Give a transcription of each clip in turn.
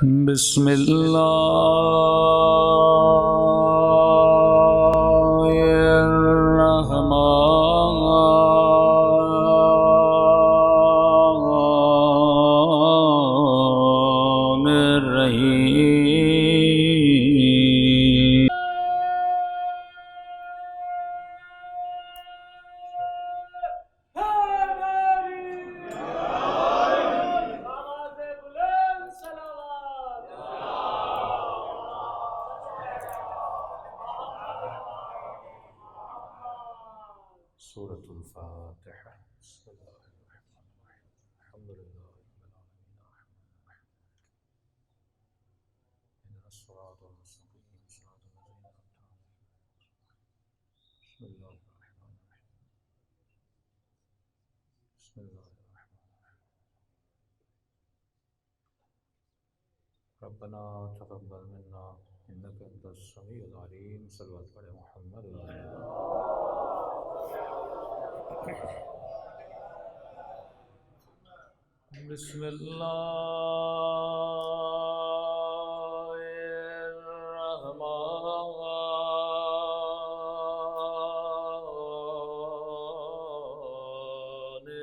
بسم الله الرحمن الرحيم. سورة الفاتحة. بسم الله الرحمن الرحيم. الحمد لله رب العالمين الرحمن الرحيم اهدنا الصراط المستقيم صراط الذين أنعمت عليهم. بسم الله الرحمن الرحيم. بسم الله الرحمن الرحيم. ربنا تقبل منا إنك أنت السميع العليم. صلوات على محمد وعلى آله. بسم الله الرحمن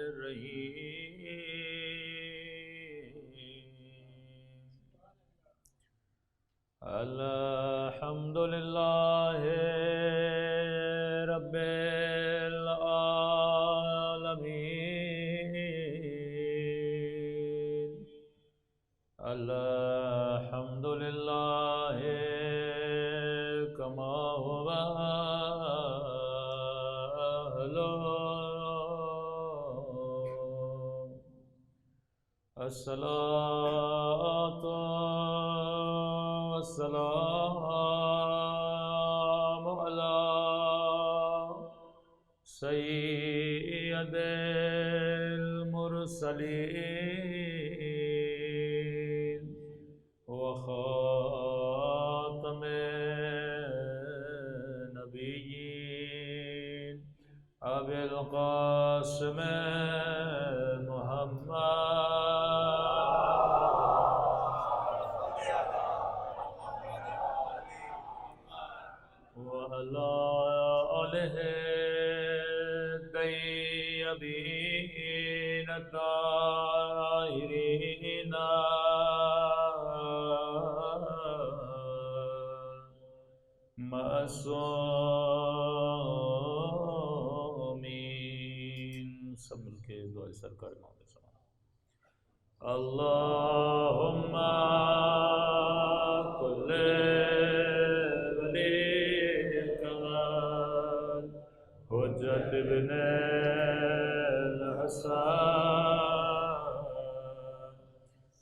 الرحيم. الحمد لله رب العالمين. الحمد لله كما هو أهله. الصلاة والسلام على سيد المرسلين وخاتم النبيين أبي القاسم محمد وعلى آله الطيبين الطاهرين معصومین. سب مل کے دعائے سرکار امام زمان. اللہم کل ولیک حجت ابن الحسن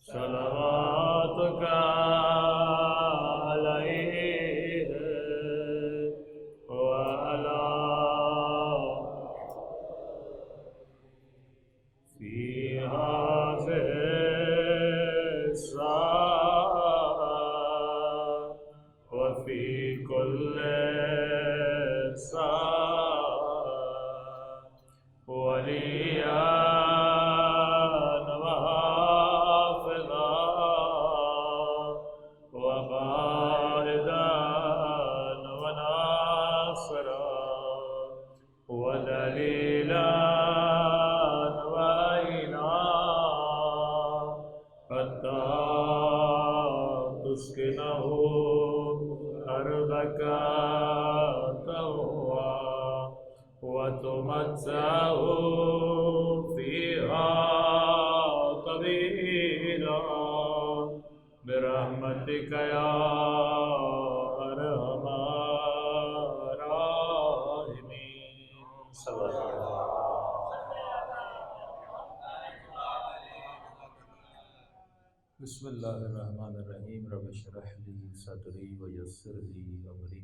صلواتک علیہ وعلی فی هذه الساعة وفي كل ساعة وليا وحافظا وغاردا وناصرا ودليلا حتى تسكنه أرضك طوعا وتمتعه فيها طويلا برحمتك يا أرحم الراحمين. صلى الله عليه وسلم. بسم اللہ الرحمن الرحیم. رب اشرح لی صدری ویسر لی امری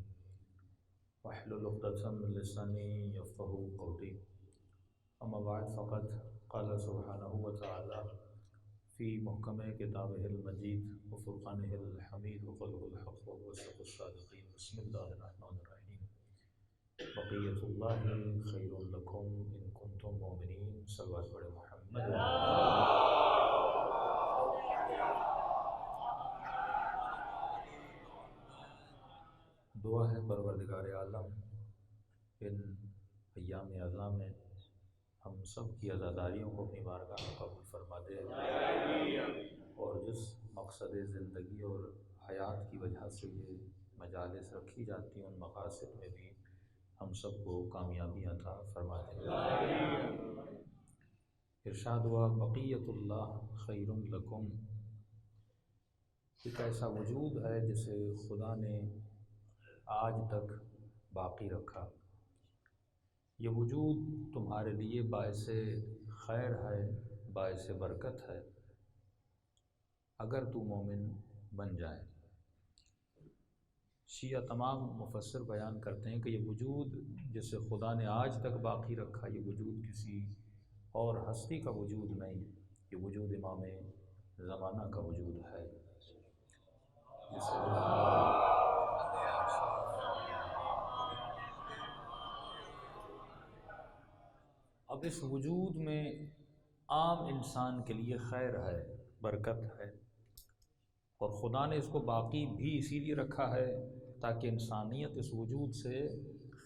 واحلل عقدۃ من لسانی یفقهوا قولی. اما بعد فقد قال سبحانہ وتعالی فی محکم کتابہ المجید وفرقانہ الحمید وقوله الحق وهو اصدق الصادقین. بسم اللہ الرحمن الرحیم. بقیۃ اللہ خیر لکم ان کنتم مؤمنین. صلوات بڑے محمد. دعا ہے پروردگار عالم ان ایام اعظاء میں ہم سب کی عزاداریوں کو اپنی بارگاہ میں قبول فرما دے، اور جس مقصد زندگی اور حیات کی وجہ سے یہ مجالس رکھی جاتی ہیں ان مقاصد میں بھی ہم سب کو کامیابی عطا فرما دے۔ ارشاد ہوا بقیت اللہ خیر لکم، ایک ایسا وجود ہے جسے خدا نے آج تک باقی رکھا، یہ وجود تمہارے لیے باعث خیر ہے، باعث برکت ہے اگر تو مومن بن جائے۔ شیعہ تمام مفسر بیان کرتے ہیں کہ یہ وجود جسے خدا نے آج تک باقی رکھا، یہ وجود کسی اور ہستی کا وجود نہیں، یہ وجود امام زمانہ کا وجود ہے جسے اب اس وجود میں عام انسان کے لیے خیر ہے، برکت ہے، اور خدا نے اس کو باقی بھی اسی لیے رکھا ہے تاکہ انسانیت اس وجود سے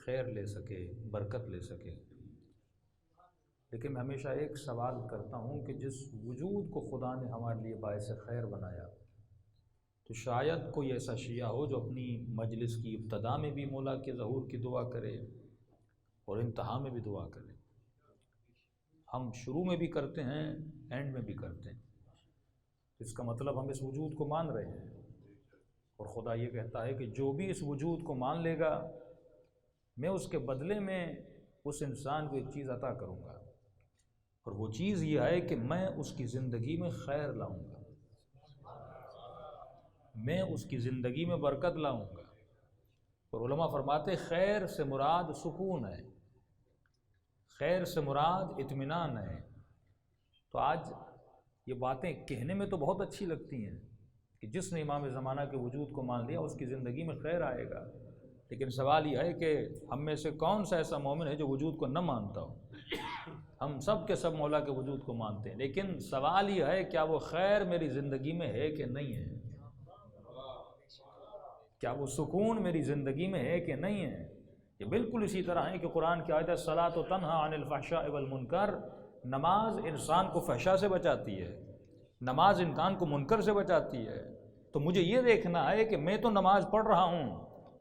خیر لے سکے، برکت لے سکے۔ لیکن میں ہمیشہ ایک سوال کرتا ہوں کہ جس وجود کو خدا نے ہمارے لیے باعث خیر بنایا، تو شاید کوئی ایسا شیعہ ہو جو اپنی مجلس کی ابتدا میں بھی مولا کے ظہور کی دعا کرے اور انتہا میں بھی دعا کرے۔ ہم شروع میں بھی کرتے ہیں، اینڈ میں بھی کرتے ہیں، اس کا مطلب ہم اس وجود کو مان رہے ہیں، اور خدا یہ کہتا ہے کہ جو بھی اس وجود کو مان لے گا میں اس کے بدلے میں اس انسان کو ایک چیز عطا کروں گا، اور وہ چیز یہ ہے کہ میں اس کی زندگی میں خیر لاؤں گا، میں اس کی زندگی میں برکت لاؤں گا۔ اور علماء فرماتے خیر سے مراد سکون ہے، خیر سے مراد اطمینان ہے۔ تو آج یہ باتیں کہنے میں تو بہت اچھی لگتی ہیں کہ جس نے امام زمانہ کے وجود کو مان لیا اس کی زندگی میں خیر آئے گا، لیکن سوال یہ ہے کہ ہم میں سے کون سا ایسا مومن ہے جو وجود کو نہ مانتا ہو؟ ہم سب کے سب مولا کے وجود کو مانتے ہیں، لیکن سوال یہ ہے کیا وہ خیر میری زندگی میں ہے کہ نہیں ہے؟ کیا وہ سکون میری زندگی میں ہے کہ نہیں ہے؟ یہ بالکل اسی طرح ہے کہ قرآن کی آیت الصلاۃ تنہی عن الفحشاء والمنکر، نماز انسان کو فحشا سے بچاتی ہے، نماز انسان کو منکر سے بچاتی ہے۔ تو مجھے یہ دیکھنا ہے کہ میں تو نماز پڑھ رہا ہوں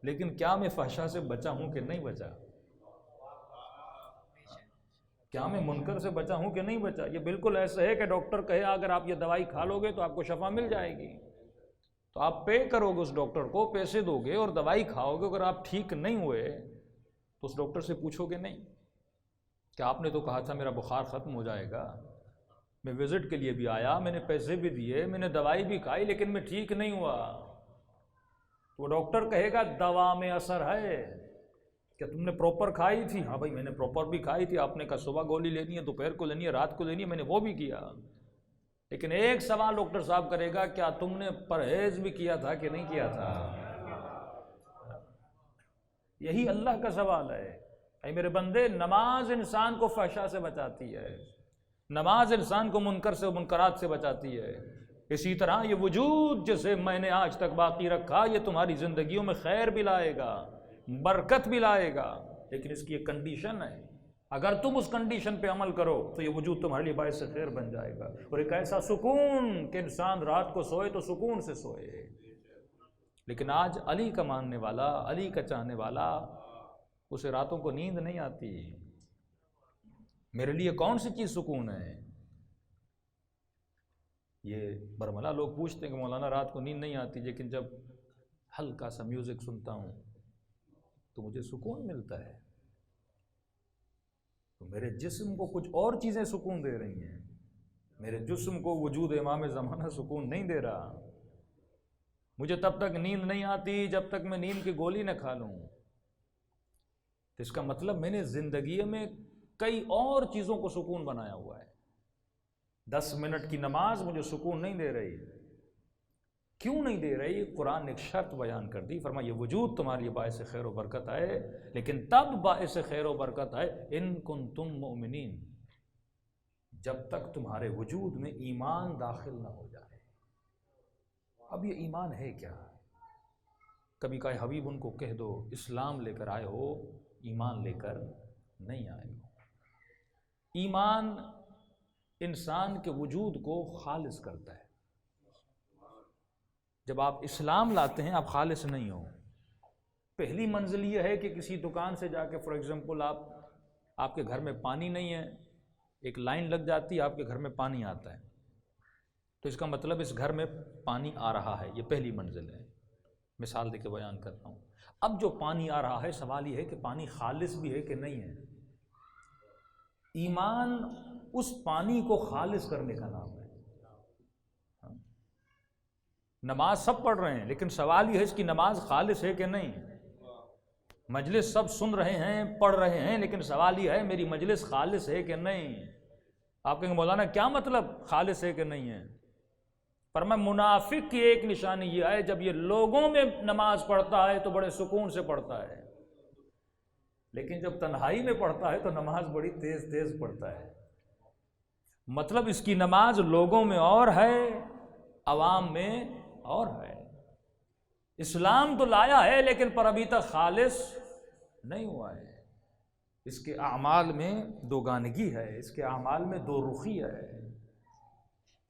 لیکن کیا میں فحشا سے بچا ہوں کہ نہیں بچا، کیا میں منکر سے بچا ہوں کہ نہیں بچا۔ یہ بالکل ایسا ہے کہ ڈاکٹر کہے اگر آپ یہ دوائی کھا لو گے تو آپ کو شفا مل جائے گی، تو آپ پے کرو گے، اس ڈاکٹر کو پیسے دو گے اور دوائی کھاؤ گے، اگر آپ ٹھیک نہیں ہوئے تو اس ڈاکٹر سے پوچھو گے نہیں کہ آپ نے تو کہا تھا میرا بخار ختم ہو جائے گا، میں وزٹ کے لیے بھی آیا، میں نے پیسے بھی دیے، میں نے دوائی بھی کھائی لیکن میں ٹھیک نہیں ہوا۔ تو وہ ڈاکٹر کہے گا دوا میں اثر ہے، کیا تم نے پراپر کھائی تھی؟ ہاں بھائی میں نے پراپر بھی کھائی تھی، آپ نے کہا صبح گولی لینی ہے، دوپہر کو لینی ہے، رات کو لینی ہے، میں نے وہ بھی کیا، لیکن ایک سوال ڈاکٹر صاحب کرے گا کیا تم نے پرہیز بھی کیا تھا کہ نہیں کیا تھا؟ یہی اللہ کا سوال ہے۔ اے میرے بندے، نماز انسان کو فحشا سے بچاتی ہے، نماز انسان کو منکر سے منکرات سے بچاتی ہے۔ اسی طرح یہ وجود جسے میں نے آج تک باقی رکھا یہ تمہاری زندگیوں میں خیر بھی لائے گا، برکت بھی لائے گا، لیکن اس کی ایک کنڈیشن ہے، اگر تم اس کنڈیشن پہ عمل کرو تو یہ وجود تمہارے لیے باعث خیر بن جائے گا، اور ایک ایسا سکون کہ انسان رات کو سوئے تو سکون سے سوئے۔ لیکن آج علی کا ماننے والا، علی کا چاہنے والا، اسے راتوں کو نیند نہیں آتی۔ میرے لیے کون سی چیز سکون ہے؟ یہ برملا لوگ پوچھتے ہیں کہ مولانا رات کو نیند نہیں آتی، لیکن جب ہلکا سا میوزک سنتا ہوں تو مجھے سکون ملتا ہے۔ تو میرے جسم کو کچھ اور چیزیں سکون دے رہی ہیں، میرے جسم کو وجود امام زمانہ سکون نہیں دے رہا۔ مجھے تب تک نیند نہیں آتی جب تک میں نیند کی گولی نہ کھا لوں۔ تو اس کا مطلب میں نے زندگی میں کئی اور چیزوں کو سکون بنایا ہوا ہے۔ 10 منٹ کی نماز مجھے سکون نہیں دے رہی، کیوں نہیں دے رہی؟ قرآن نے ایک شرط بیان کر دی، فرمایا یہ وجود تمہارے لیے باعث خیر و برکت ہے، لیکن تب باعث خیر و برکت ہے ان کنتم مؤمنین، جب تک تمہارے وجود میں ایمان داخل نہ ہو جائے۔ اب یہ ایمان ہے کیا؟ کبھی کہا حبیب ان کو کہہ دو اسلام لے کر آئے ہو، ایمان لے کر نہیں آئے ہو۔ ایمان انسان کے وجود کو خالص کرتا ہے۔ جب آپ اسلام لاتے ہیں آپ خالص نہیں ہو۔ پہلی منزل یہ ہے کہ کسی دکان سے جا کے فار ایگزامپل آپ کے گھر میں پانی نہیں ہے، ایک لائن لگ جاتی ہے، آپ کے گھر میں پانی آتا ہے، تو اس کا مطلب اس گھر میں پانی آ رہا ہے، یہ پہلی منزل ہے۔ مثال دے کے بیان کرتا ہوں۔ اب جو پانی آ رہا ہے، سوال یہ ہے کہ پانی خالص بھی ہے کہ نہیں ہے۔ ایمان اس پانی کو خالص کرنے کا نام ہے۔ نماز سب پڑھ رہے ہیں، لیکن سوال یہ ہے اس کی نماز خالص ہے کہ نہیں۔ مجلس سب سن رہے ہیں، پڑھ رہے ہیں، لیکن سوال یہ ہے میری مجلس خالص ہے کہ نہیں۔ آپ کہیں گے مولانا کیا مطلب خالص ہے کہ نہیں ہے؟ فرمایا منافق کی ایک نشانی یہ ہے جب یہ لوگوں میں نماز پڑھتا ہے تو بڑے سکون سے پڑھتا ہے، لیکن جب تنہائی میں پڑھتا ہے تو نماز بڑی تیز تیز پڑھتا ہے۔ مطلب اس کی نماز لوگوں میں اور ہے، عوام میں اور ہے۔ اسلام تو لایا ہے لیکن پر ابھی تک خالص نہیں ہوا ہے۔ اس کے اعمال میں دوگانگی ہے، اس کے اعمال میں دو رخی ہے۔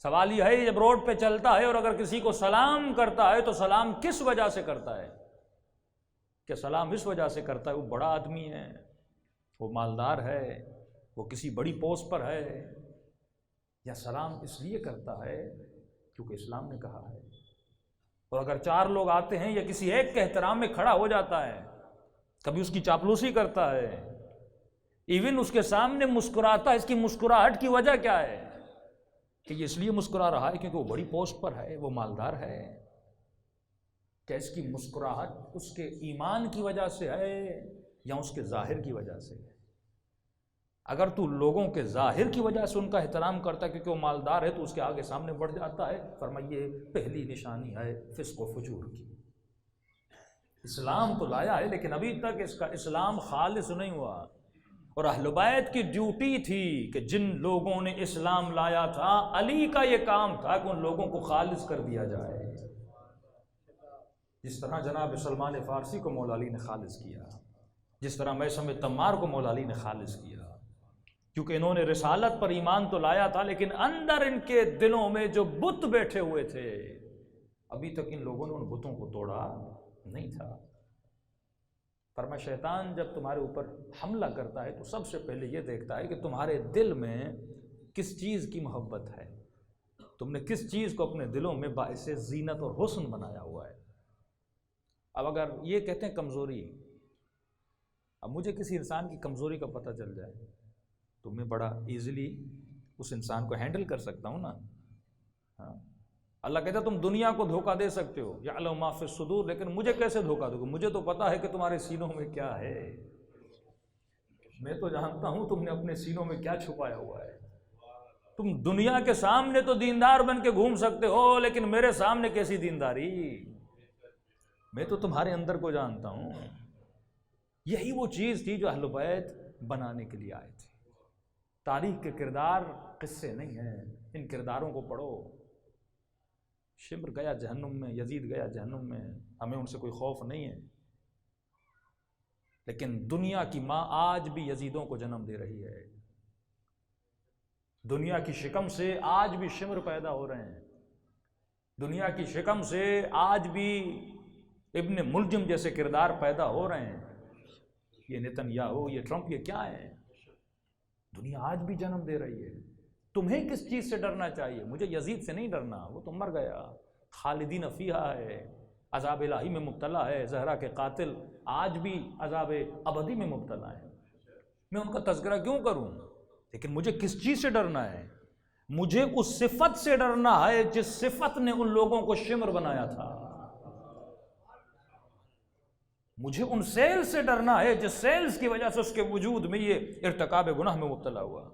سوال یہ ہے جب روڈ پہ چلتا ہے اور اگر کسی کو سلام کرتا ہے تو سلام کس وجہ سے کرتا ہے؟ کہ سلام اس وجہ سے کرتا ہے وہ بڑا آدمی ہے، وہ مالدار ہے، وہ کسی بڑی پوسٹ پر ہے، یا سلام اس لیے کرتا ہے کیونکہ اسلام نے کہا ہے؟ اور اگر چار لوگ آتے ہیں یا کسی ایک کے احترام میں کھڑا ہو جاتا ہے، کبھی اس کی چاپلوسی کرتا ہے، ایون اس کے سامنے مسکراتا ہے، اس کی مسکراہٹ کی وجہ کیا ہے؟ کہ یہ اس لیے مسکرا رہا ہے کیونکہ وہ بڑی پوسٹ پر ہے، وہ مالدار ہے۔ کیا اس کی مسکراہٹ اس کے ایمان کی وجہ سے ہے یا اس کے ظاہر کی وجہ سے ہے؟ اگر تو لوگوں کے ظاہر کی وجہ سے ان کا احترام کرتا ہے کیونکہ وہ مالدار ہے تو اس کے آگے سامنے بڑھ جاتا ہے، فرمائیے پہلی نشانی ہے فسق و فجور کی۔ اسلام تو لایا ہے لیکن ابھی تک اس کا اسلام خالص نہیں ہوا۔ اور اہل بیت کی ڈیوٹی تھی کہ جن لوگوں نے اسلام لایا تھا، علی کا یہ کام تھا کہ ان لوگوں کو خالص کر دیا جائے، جس طرح جناب سلمان فارسی کو مولا علی نے خالص کیا، جس طرح میثم تمار کو مولا علی نے خالص کیا، کیونکہ انہوں نے رسالت پر ایمان تو لایا تھا لیکن اندر ان کے دلوں میں جو بت بیٹھے ہوئے تھے ابھی تک ان لوگوں نے ان بتوں کو توڑا نہیں تھا۔ فرمایا شیطان جب تمہارے اوپر حملہ کرتا ہے تو سب سے پہلے یہ دیکھتا ہے کہ تمہارے دل میں کس چیز کی محبت ہے، تم نے کس چیز کو اپنے دلوں میں باعث زینت اور حسن بنایا ہوا ہے۔ اب اگر یہ کہتے ہیں کمزوری، اب مجھے کسی انسان کی کمزوری کا پتہ چل جائے تو میں بڑا ایزیلی اس انسان کو ہینڈل کر سکتا ہوں نا۔ ہاں، اللہ کہتا ہے تم دنیا کو دھوکہ دے سکتے ہو، یعلم ما فی الصدور، لیکن مجھے کیسے دھوکہ دو گے؟ مجھے تو پتا ہے کہ تمہارے سینوں میں کیا ہے، میں تو جانتا ہوں تم نے اپنے سینوں میں کیا چھپایا ہوا ہے۔ تم دنیا کے سامنے تو دیندار بن کے گھوم سکتے ہو لیکن میرے سامنے کیسی دینداری؟ میں تو تمہارے اندر کو جانتا ہوں۔ یہی وہ چیز تھی جو اہل بیت بنانے کے لیے آئے تھے۔ تاریخ کے کردار قصے نہیں ہیں، ان کرداروں کو پڑھو۔ شمر گیا جہنم میں، یزید گیا جہنم میں، ہمیں ان سے کوئی خوف نہیں ہے، لیکن دنیا کی ماں آج بھی یزیدوں کو جنم دے رہی ہے۔ دنیا کی شکم سے آج بھی شمر پیدا ہو رہے ہیں، دنیا کی شکم سے آج بھی ابن ملجم جیسے کردار پیدا ہو رہے ہیں۔ یہ نتنیاہو، یہ ٹرمپ، یہ کیا ہے؟ دنیا آج بھی جنم دے رہی ہے۔ تمہیں کس چیز سے ڈرنا چاہیے؟ مجھے یزید سے نہیں ڈرنا، وہ تو مر گیا، خالدین فیہا ہے، عذاب الہی میں مبتلا ہے۔ زہرا کے قاتل آج بھی عذاب ابدی میں مبتلا ہے۔ میں ان کا تذکرہ کیوں کروں؟ لیکن مجھے کس چیز سے ڈرنا ہے؟ مجھے اس صفت سے ڈرنا ہے جس صفت نے ان لوگوں کو شمر بنایا تھا۔ مجھے ان سیلز سے ڈرنا ہے جس سیلز کی وجہ سے اس کے وجود میں یہ ارتکاب گناہ میں مبتلا ہوا۔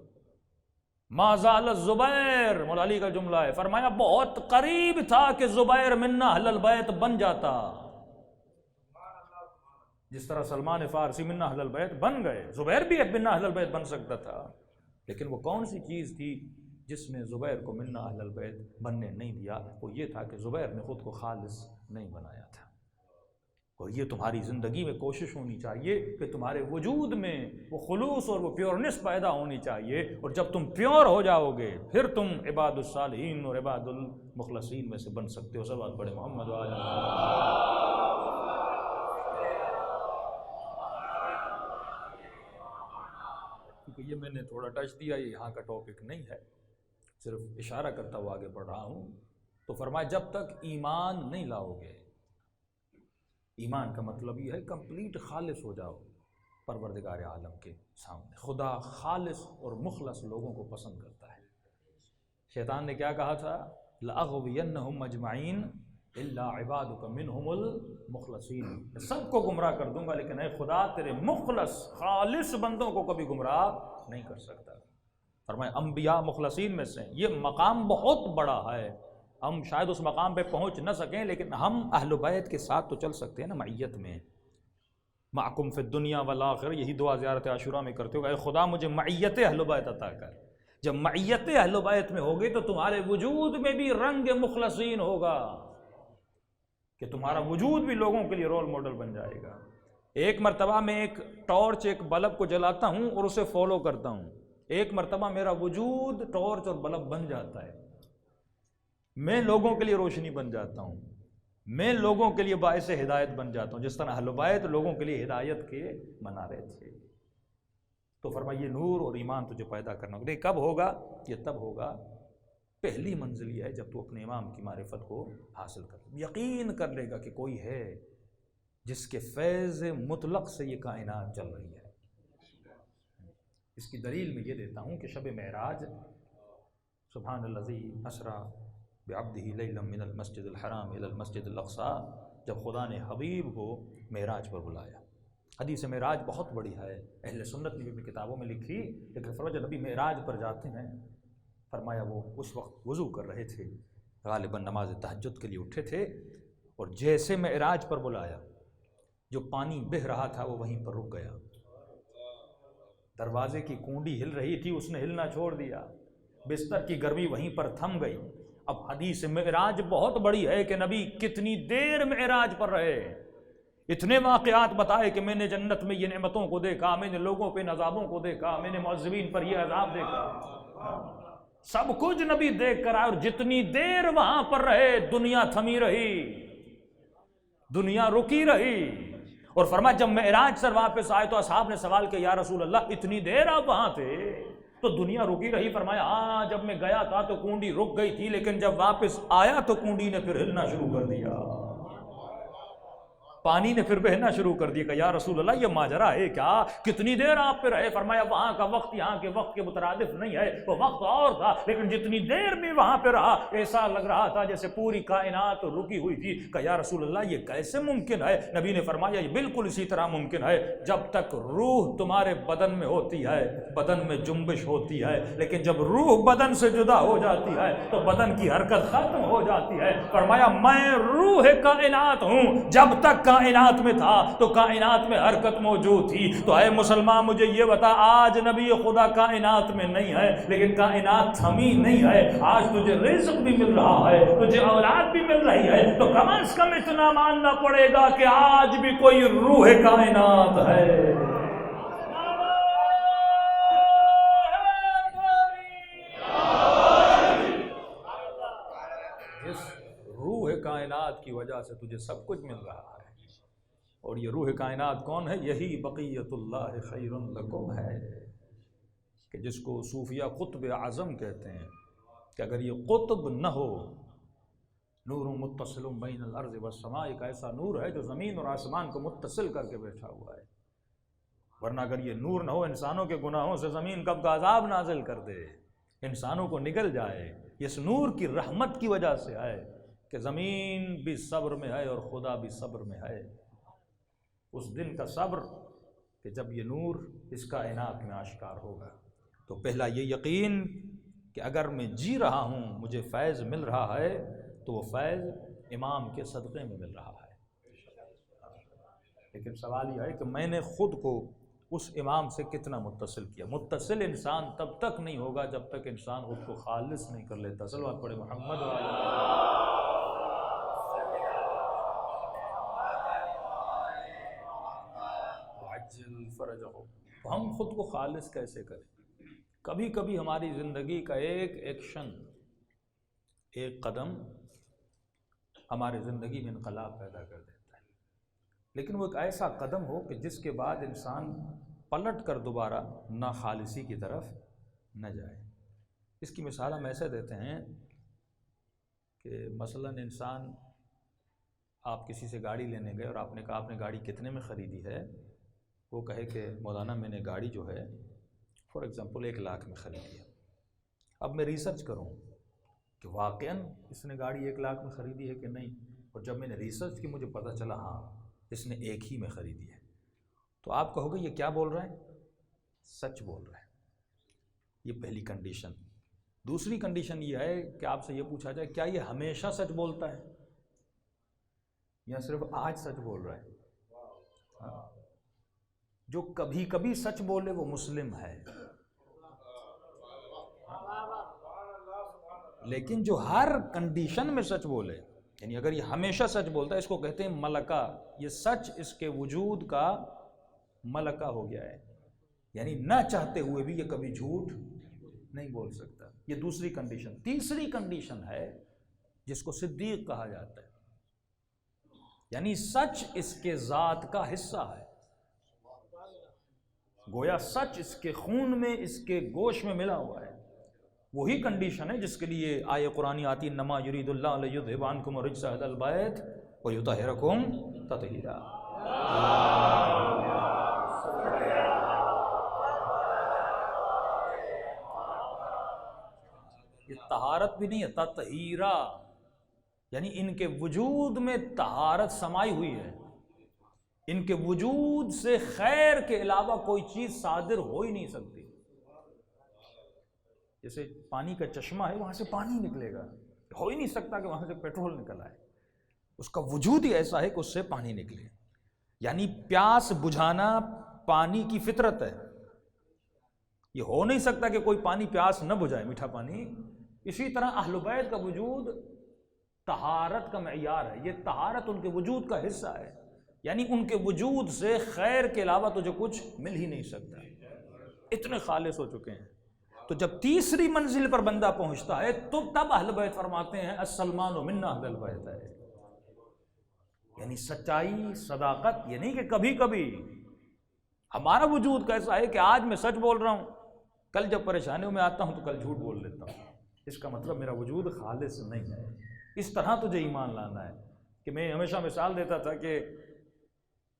ما زال الزبیر، مولا علی کا جملہ ہے، فرمایا بہت قریب تھا کہ زبیر منا اہل البیت بن جاتا، جس طرح سلمان فارسی منا اہل البیت بن گئے، زبیر بھی منا اہل البیت بن سکتا تھا، لیکن وہ کون سی چیز تھی جس نے زبیر کو منا اہل البیت بننے نہیں دیا؟ وہ یہ تھا کہ زبیر نے خود کو خالص نہیں بنایا تھا۔ اور یہ تمہاری زندگی میں کوشش ہونی چاہیے کہ تمہارے وجود میں وہ خلوص اور وہ پیورنس پیدا ہونی چاہیے، اور جب تم پیور ہو جاؤ گے پھر تم عباد الصالحین اور عباد المخلصین میں سے بن سکتے ہو۔ صلوات پڑھے محمد وعلی کیونکہ یہ میں نے تھوڑا ٹچ دیا، یہ یہاں کا ٹاپک نہیں ہے، صرف اشارہ کرتا ہوا آگے بڑھ رہا ہوں۔ تو فرمایا جب تک ایمان نہیں لاؤ گے، ایمان کا مطلب یہ ہے کمپلیٹ خالص ہو جاؤ پروردگار عالم کے سامنے۔ خدا خالص اور مخلص لوگوں کو پسند کرتا ہے۔ شیطان نے کیا کہا تھا؟ لَأَغْوِيَنَّهُمْ أَجْمَعِينَ إِلَّا عِبَادُكَ مِنْهُمُ الْمُخْلَصِينَ، میں سب کو گمراہ کر دوں گا لیکن اے خدا تیرے مخلص خالص بندوں کو کبھی گمراہ نہیں کر سکتا۔ فرمایا انبیاء مخلصین میں سے، یہ مقام بہت بڑا ہے، ہم شاید اس مقام پہ پہنچ نہ سکیں لیکن ہم اہل بیت کے ساتھ تو چل سکتے ہیں نا معیت میں۔ معکم فی الدنیا والآخرہ، یہی دعا زیارت عاشورہ میں کرتے ہو، اے خدا مجھے معیت اہل بیت عطا کر۔ جب معیت اہل بیت میں ہوگی تو تمہارے وجود میں بھی رنگ مخلصین ہوگا، کہ تمہارا وجود بھی لوگوں کے لیے رول ماڈل بن جائے گا۔ ایک مرتبہ میں ایک ٹارچ ایک بلب کو جلاتا ہوں اور اسے فالو کرتا ہوں، ایک مرتبہ میرا وجود ٹارچ اور بلب بن جاتا ہے، میں لوگوں کے لیے روشنی بن جاتا ہوں، میں لوگوں کے لیے باعث ہدایت بن جاتا ہوں، جس طرح اہل بیت لوگوں کے لیے ہدایت کے منارے تھے۔ تو فرمایا یہ نور اور ایمان تجھے پیدا کرنا ہوگا۔ کب ہوگا؟ یہ تب ہوگا، پہلی منزل یہ ہے جب تو اپنے امام کی معرفت کو حاصل کر، یقین کر لے گا کہ کوئی ہے جس کے فیض مطلق سے یہ کائنات چل رہی ہے۔ اس کی دلیل میں یہ دیتا ہوں کہ شب معراج، سبحان الذی اسری بعبدہ لیلا من المسجد الحرام الی المسجد الاقصی، جب خدا نے حبیب کو معراج پر بلایا۔ حدیث معراج بہت بڑی ہے، اہل سنت نے بھی اپنی کتابوں میں لکھی، لیکن فرمایا جب نبی معراج پر جاتے ہیں، فرمایا وہ اس وقت وضو کر رہے تھے، غالباً نماز تہجد کے لیے اٹھے تھے، اور جیسے معراج پر بلایا، جو پانی بہہ رہا تھا وہ وہیں پر رک گیا۔ دروازے کی کنڈی ہل رہی تھی، اس نے ہلنا چھوڑ دیا، بستر کی گرمی وہیں پر تھم گئی۔ اب حدیث معراج بہت بڑی ہے کہ نبی کتنی دیر معراج پر رہے، اتنے واقعات بتائے کہ میں نے جنت میں یہ نعمتوں کو دیکھا، میں نے لوگوں پہ عذابوں کو دیکھا، میں نے معذبین پر یہ عذاب دیکھا، سب کچھ نبی دیکھ کر آئے، اور جتنی دیر وہاں پر رہے دنیا تھمی رہی، دنیا رکی رہی۔ اور فرمایا جب معراج سے واپس آئے تو اصحاب نے سوال کیا یا رسول اللہ اتنی دیر آپ وہاں تھے تو دنیا رکی رہی؟ فرمایا ہاں جب میں گیا تھا تو کنڈی رک گئی تھی، لیکن جب واپس آیا تو کنڈی نے پھر ہلنا شروع کر دیا، پانی نے پھر بہنا شروع کر دیا کہ یا رسول اللہ یہ ماجرا ہے کیا، کتنی دیر آپ پہ رہے؟ فرمایا وہاں کا وقت یہاں کے وقت کے مترادف نہیں ہے، وہ وقت اور تھا، لیکن جتنی دیر بھی وہاں پہ رہا ایسا لگ رہا تھا جیسے پوری کائنات رکی ہوئی تھی۔ کہ یا رسول اللہ یہ کیسے ممکن ہے؟ نبی نے فرمایا یہ بالکل اسی طرح ممکن ہے، جب تک روح تمہارے بدن میں ہوتی ہے بدن میں جنبش ہوتی ہے، لیکن جب روح بدن سے جدا ہو جاتی ہے تو بدن کی حرکت ختم ہو جاتی ہے۔ فرمایا میں روح کائنات ہوں، جب تک کائنات میں تھا تو کائنات میں حرکت موجود تھی۔ تو اے مسلمان مجھے یہ بتا، آج نبی خدا کائنات میں نہیں ہے لیکن کائنات تھمی نہیں ہے، آج تجھے رزق بھی مل رہا ہے، تجھے اولاد بھی مل رہی ہے، تو کم از کم اتنا ماننا پڑے گا کہ آج بھی کوئی روح کائنات ہے۔ اس روح کائنات کی وجہ سے تجھے سب کچھ مل رہا ہے، اور یہ روح کائنات کون ہے؟ یہی بقیت اللہ خیر لکم ہے، کہ جس کو صوفیہ قطب اعظم کہتے ہیں، کہ اگر یہ قطب نہ ہو، نور متصل بین الارض والسماء، ایک ایسا نور ہے جو زمین اور آسمان کو متصل کر کے بیٹھا ہوا ہے، ورنہ اگر یہ نور نہ ہو انسانوں کے گناہوں سے زمین کب کا عذاب نازل کر دے، انسانوں کو نگل جائے۔ اس نور کی رحمت کی وجہ سے ہے کہ زمین بھی صبر میں ہے اور خدا بھی صبر میں ہے۔ اس دن کا صبر کہ جب یہ نور اس کائنات میں آشکار ہوگا۔ تو پہلا یہ یقین کہ اگر میں جی رہا ہوں مجھے فیض مل رہا ہے تو وہ فیض امام کے صدقے میں مل رہا ہے، لیکن سوال یہ ہے کہ میں نے خود کو اس امام سے کتنا متصل کیا۔ متصل انسان تب تک نہیں ہوگا جب تک انسان خود کو خالص نہیں کر لیتا۔ صلوات پڑھے محمد فرجه. تو ہم خود کو خالص کیسے کریں؟ کبھی کبھی ہماری زندگی کا ایک ایکشن، ایک قدم ہماری زندگی میں انقلاب پیدا کر دیتا ہے، لیکن وہ ایک ایسا قدم ہو کہ جس کے بعد انسان پلٹ کر دوبارہ ناخالصی کی طرف نہ جائے. اس کی مثال ہم ایسے دیتے ہیں کہ مثلاً انسان، آپ کسی سے گاڑی لینے گئے اور آپ نے کہا آپ نے گاڑی کتنے میں خریدی ہے؟ وہ کہے کہ مولانا میں نے گاڑی جو ہے فار ایگزامپل 1 لاکھ میں خریدی ہے. اب میں ریسرچ کروں کہ واقعاً اس نے گاڑی 1 لاکھ میں خریدی ہے کہ نہیں، اور جب میں نے ریسرچ کی مجھے پتہ چلا ہاں اس نے 1 ہی میں خریدی ہے، تو آپ کہو گے یہ کیا بول رہا ہے؟ سچ بول رہا ہے. یہ پہلی کنڈیشن. دوسری کنڈیشن یہ ہے کہ آپ سے یہ پوچھا جائے کیا یہ ہمیشہ سچ بولتا ہے یا صرف آج سچ بول رہا ہے؟ جو کبھی کبھی سچ بولے وہ مسلم ہے، لیکن جو ہر کنڈیشن میں سچ بولے، یعنی اگر یہ ہمیشہ سچ بولتا ہے، اس کو کہتے ہیں ملکہ. یہ سچ اس کے وجود کا ملکہ ہو گیا ہے، یعنی نہ چاہتے ہوئے بھی یہ کبھی جھوٹ نہیں بول سکتا. یہ دوسری کنڈیشن. تیسری کنڈیشن ہے جس کو صدیق کہا جاتا ہے، یعنی سچ اس کے ذات کا حصہ ہے، گویا سچ اس کے خون میں، اس کے گوشت میں ملا ہوا ہے. وہی کنڈیشن ہے جس کے لیے آیہ قرآنی آتی انما یرید اللہ لیذھب عنکم الرجس اہل البیت ویطہرکم تطہیرا. یہ طہارت بھی نہیں ہے، تطہیرا، یعنی ان کے وجود میں طہارت سمائی ہوئی ہے. ان کے وجود سے خیر کے علاوہ کوئی چیز صادر ہو ہی نہیں سکتی. جیسے پانی کا چشمہ ہے، وہاں سے پانی نکلے گا، ہو ہی نہیں سکتا کہ وہاں سے پیٹرول نکل آئے. اس کا وجود ہی ایسا ہے کہ اس سے پانی نکلے. یعنی پیاس بجھانا پانی کی فطرت ہے. یہ ہو نہیں سکتا کہ کوئی پانی پیاس نہ بجھائے، میٹھا پانی. اسی طرح اہل بیت کا وجود طہارت کا معیار ہے. یہ طہارت ان کے وجود کا حصہ ہے، یعنی ان کے وجود سے خیر کے علاوہ تجھے کچھ مل ہی نہیں سکتا. اتنے خالص ہو چکے ہیں. تو جب تیسری منزل پر بندہ پہنچتا ہے تو تب اہل بیت فرماتے ہیں السلمان منا اہل البیت ہے. یعنی سچائی، صداقت. یہ نہیں کہ کبھی کبھی ہمارا وجود کیسا ہے کہ آج میں سچ بول رہا ہوں، کل جب پریشانیوں میں آتا ہوں تو کل جھوٹ بول لیتا ہوں. اس کا مطلب میرا وجود خالص نہیں ہے. اس طرح تجھے ایمان لانا ہے. کہ میں ہمیشہ مثال دیتا تھا کہ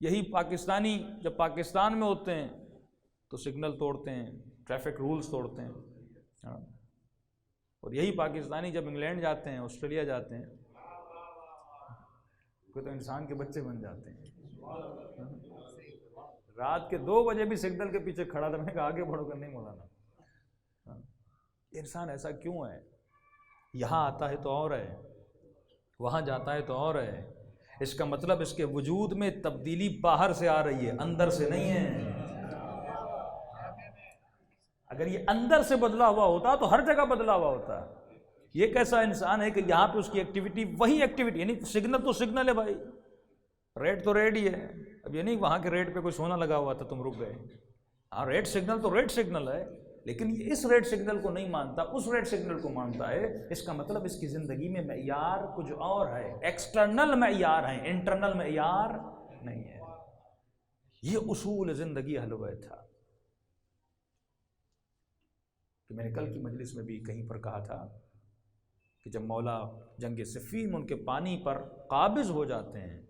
یہی پاکستانی جب پاکستان میں ہوتے ہیں تو سگنل توڑتے ہیں، ٹریفک رولز توڑتے ہیں، اور یہی پاکستانی جب انگلینڈ جاتے ہیں، آسٹریلیا جاتے ہیں، تو انسان کے بچے بن جاتے ہیں. رات کے 2 بجے بھی سگنل کے پیچھے کھڑا تھا، میں نے کہا آگے بڑھو کر نہیں مولانا. انسان ایسا کیوں ہے؟ یہاں آتا ہے تو اور ہے، وہاں جاتا ہے تو اور ہے. اس کا مطلب اس کے وجود میں تبدیلی باہر سے آ رہی ہے، اندر سے نہیں ہے. اگر یہ اندر سے بدلا ہوا ہوتا تو ہر جگہ بدلا ہوا ہوتا. یہ کیسا انسان ہے کہ یہاں پہ اس کی ایکٹیویٹی وہی ایکٹیویٹی، یعنی سگنل تو سگنل ہے بھائی، ریڈ تو ریڈ ہی ہے. اب یہ نہیں وہاں کے ریڈ پہ کوئی سونا لگا ہوا تھا تم رک گئے. ہاں ریڈ سگنل تو ریڈ سگنل ہے، لیکن یہ اس ریڈ سگنل کو نہیں مانتا، اس ریڈ سگنل کو مانتا ہے. اس کا مطلب اس کی زندگی میں معیار کچھ اور ہے، ایکسٹرنل معیار ہے، انٹرنل معیار نہیں ہے. یہ اصول زندگی اہل بیت تھا. کہ میں نے کل کی مجلس میں بھی کہیں پر کہا تھا کہ جب مولا جنگ صفین ان کے پانی پر قابض ہو جاتے ہیں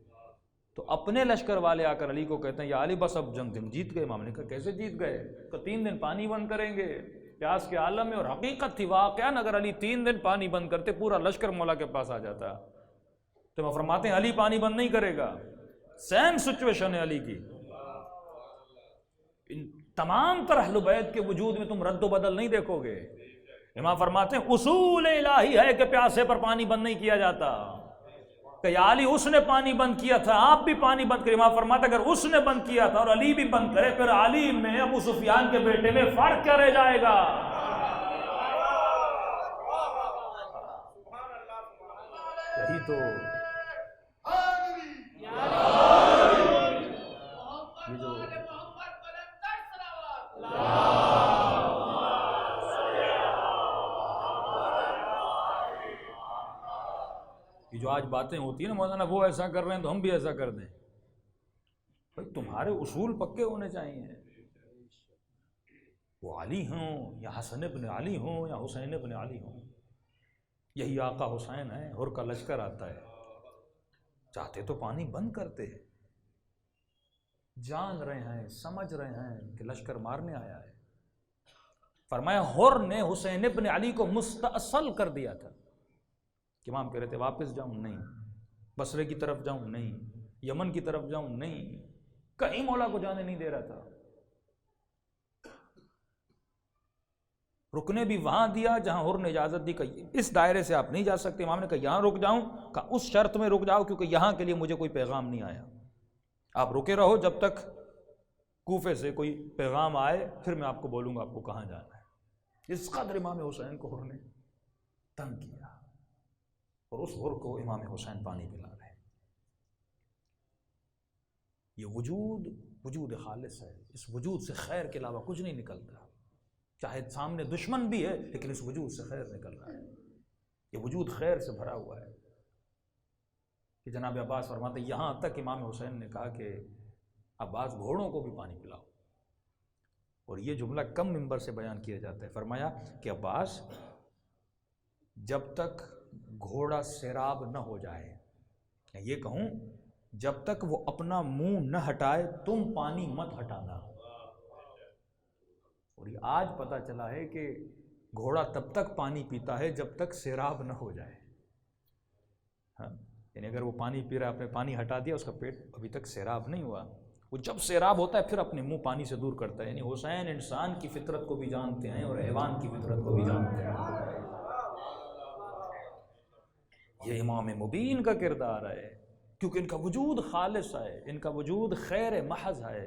تو اپنے لشکر والے آ کر علی کو کہتے ہیں یا علی بس اب جنگ جیت گئے. امام نے کہا کیسے جیت گئے؟ کہ 3 دن پانی بند کریں گے پیاس کے عالم میں. اور حقیقت تھی واقعاً اگر علی 3 دن پانی بند کرتے پورا لشکر مولا کے پاس آ جاتا. تو وہ فرماتے ہیں علی پانی بند نہیں کرے گا. سیم سچویشن ہے علی کی. ان تمام تر اہل بیت کے وجود میں تم رد و بدل نہیں دیکھو گے. امام فرماتے ہیں اصول الہی ہے کہ پیاسے پر پانی بند نہیں کیا جاتا. کہ یا علی اس نے پانی بند کیا تھا، آپ بھی پانی بند کریں. امام فرماتے اگر اس نے بند کیا تھا اور علی بھی بند کرے پھر علی میں ابو سفیان کے بیٹے میں فرق کیا رہ جائے گا؟ یہی تو یہ جو رواج باتیں ہوتی ہیں نا مولانا وہ ایسا کر رہے ہیں تو ہم بھی ایسا کر دیں. بھائی تمہارے اصول پکے ہونے چاہیے. وہ علی ہوں یا حسن ابن علی ہوں یا حسین ابن علی ہوں, یہی آقا حسین ہے. ہر کا لشکر آتا ہے, چاہتے تو پانی بند کرتے ہیں, جان رہے ہیں سمجھ رہے ہیں کہ لشکر مارنے آیا ہے. فرمایا ہر نے حسین ابن علی کو مستاصل کر دیا تھا. کہ امام کہہ رہے تھے واپس جاؤں, نہیں. بصرے کی طرف جاؤں, نہیں. یمن کی طرف جاؤں, نہیں. کہیں مولا کو جانے نہیں دے رہا تھا. رکنے بھی وہاں دیا جہاں ہر نے اجازت دی کہ اس دائرے سے آپ نہیں جا سکتے. امام نے کہا یہاں رک جاؤں, کہا اس شرط میں رک جاؤ کیونکہ یہاں کے لیے مجھے کوئی پیغام نہیں آیا. آپ رکے رہو جب تک کوفے سے کوئی پیغام آئے, پھر میں آپ کو بولوں گا آپ کو کہاں جانا ہے. اس قدر امام حسین کو ہر نے تنگ کیا, اور اس ہر کو امام حسین پانی پلا رہے ہیں. یہ وجود خالص ہے. اس وجود سے خیر کے علاوہ کچھ نہیں نکلتا. چاہے سامنے دشمن بھی ہے لیکن اس وجود سے خیر نکل رہا ہے. یہ وجود خیر سے بھرا ہوا ہے. کہ جناب عباس فرماتے یہاں تک امام حسین نے کہا کہ عباس گھوڑوں کو بھی پانی پلاؤ. اور یہ جملہ کم منبر سے بیان کیا جاتا ہے. فرمایا کہ عباس جب تک گھوڑا سیراب نہ ہو جائے, یہ کہوں جب تک وہ اپنا منہ نہ ہٹائے تم پانی مت ہٹانا. اور یہ آج پتہ چلا ہے کہ گھوڑا تب تک پانی پیتا ہے جب تک سیراب نہ ہو جائے. ہاں یعنی اگر وہ پانی پی رہا ہے, آپ نے پانی ہٹا دیا, اس کا پیٹ ابھی تک سیراب نہیں ہوا, وہ جب سیراب ہوتا ہے پھر اپنے منہ پانی سے دور کرتا ہے. یعنی حسین انسان کی فطرت کو بھی جانتے ہیں اور حیوان کی فطرت کو بھی جانتے ہیں. یہ امام مبین کا کردار ہے کیونکہ ان کا وجود خالص ہے, ان کا وجود خیر محض ہے.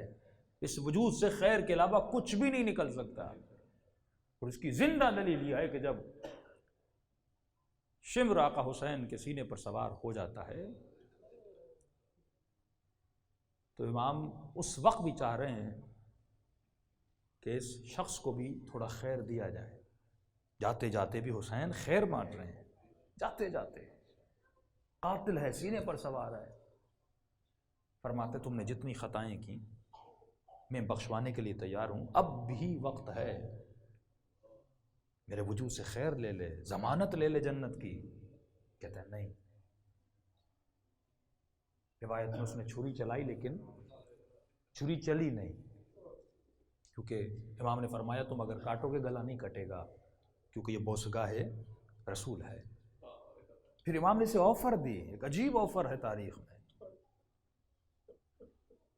اس وجود سے خیر کے علاوہ کچھ بھی نہیں نکل سکتا. اور اس کی زندہ دلیل یہ ہے کہ جب شمر آقا حسین کے سینے پر سوار ہو جاتا ہے تو امام اس وقت بھی چاہ رہے ہیں کہ اس شخص کو بھی تھوڑا خیر دیا جائے. جاتے جاتے بھی حسین خیر بانٹ رہے ہیں. جاتے جاتے قاتل ہے, سینے پر سوار ہے. فرماتے تم نے جتنی خطائیں کی میں بخشوانے کے لیے تیار ہوں, اب بھی وقت ہے, میرے وجود سے خیر لے لے, ضمانت لے لے جنت کی. کہتے ہیں نہیں. روایت میں اس نے چھری چلائی لیکن چھری چلی نہیں, کیونکہ امام نے فرمایا تم اگر کاٹو گے گلا نہیں کٹے گا, کیونکہ یہ بوسگاہ رسول ہے. پھر امام نے اسے آفر دی, ایک عجیب آفر ہے تاریخ میں.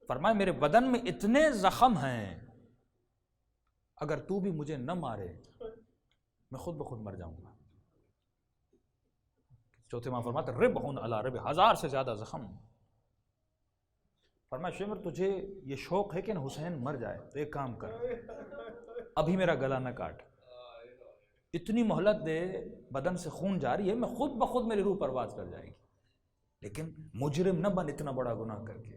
فرمایا میرے بدن میں اتنے زخم ہیں, اگر تو بھی مجھے نہ مارے میں خود بخود مر جاؤں گا. چوتھے امام فرماتے رب ہن علی رب, 1000 سے زیادہ زخم. فرمایا شمر تجھے یہ شوق ہے کہ نہ حسین مر جائے, تو ایک کام کر, ابھی میرا گلا نہ کاٹ, اتنی مہلت دے, بدن سے خون جاری ہے, میں خود بخود میری روح پرواز کر جائے گی. لیکن مجرم نہ بن اتنا بڑا گناہ کر کے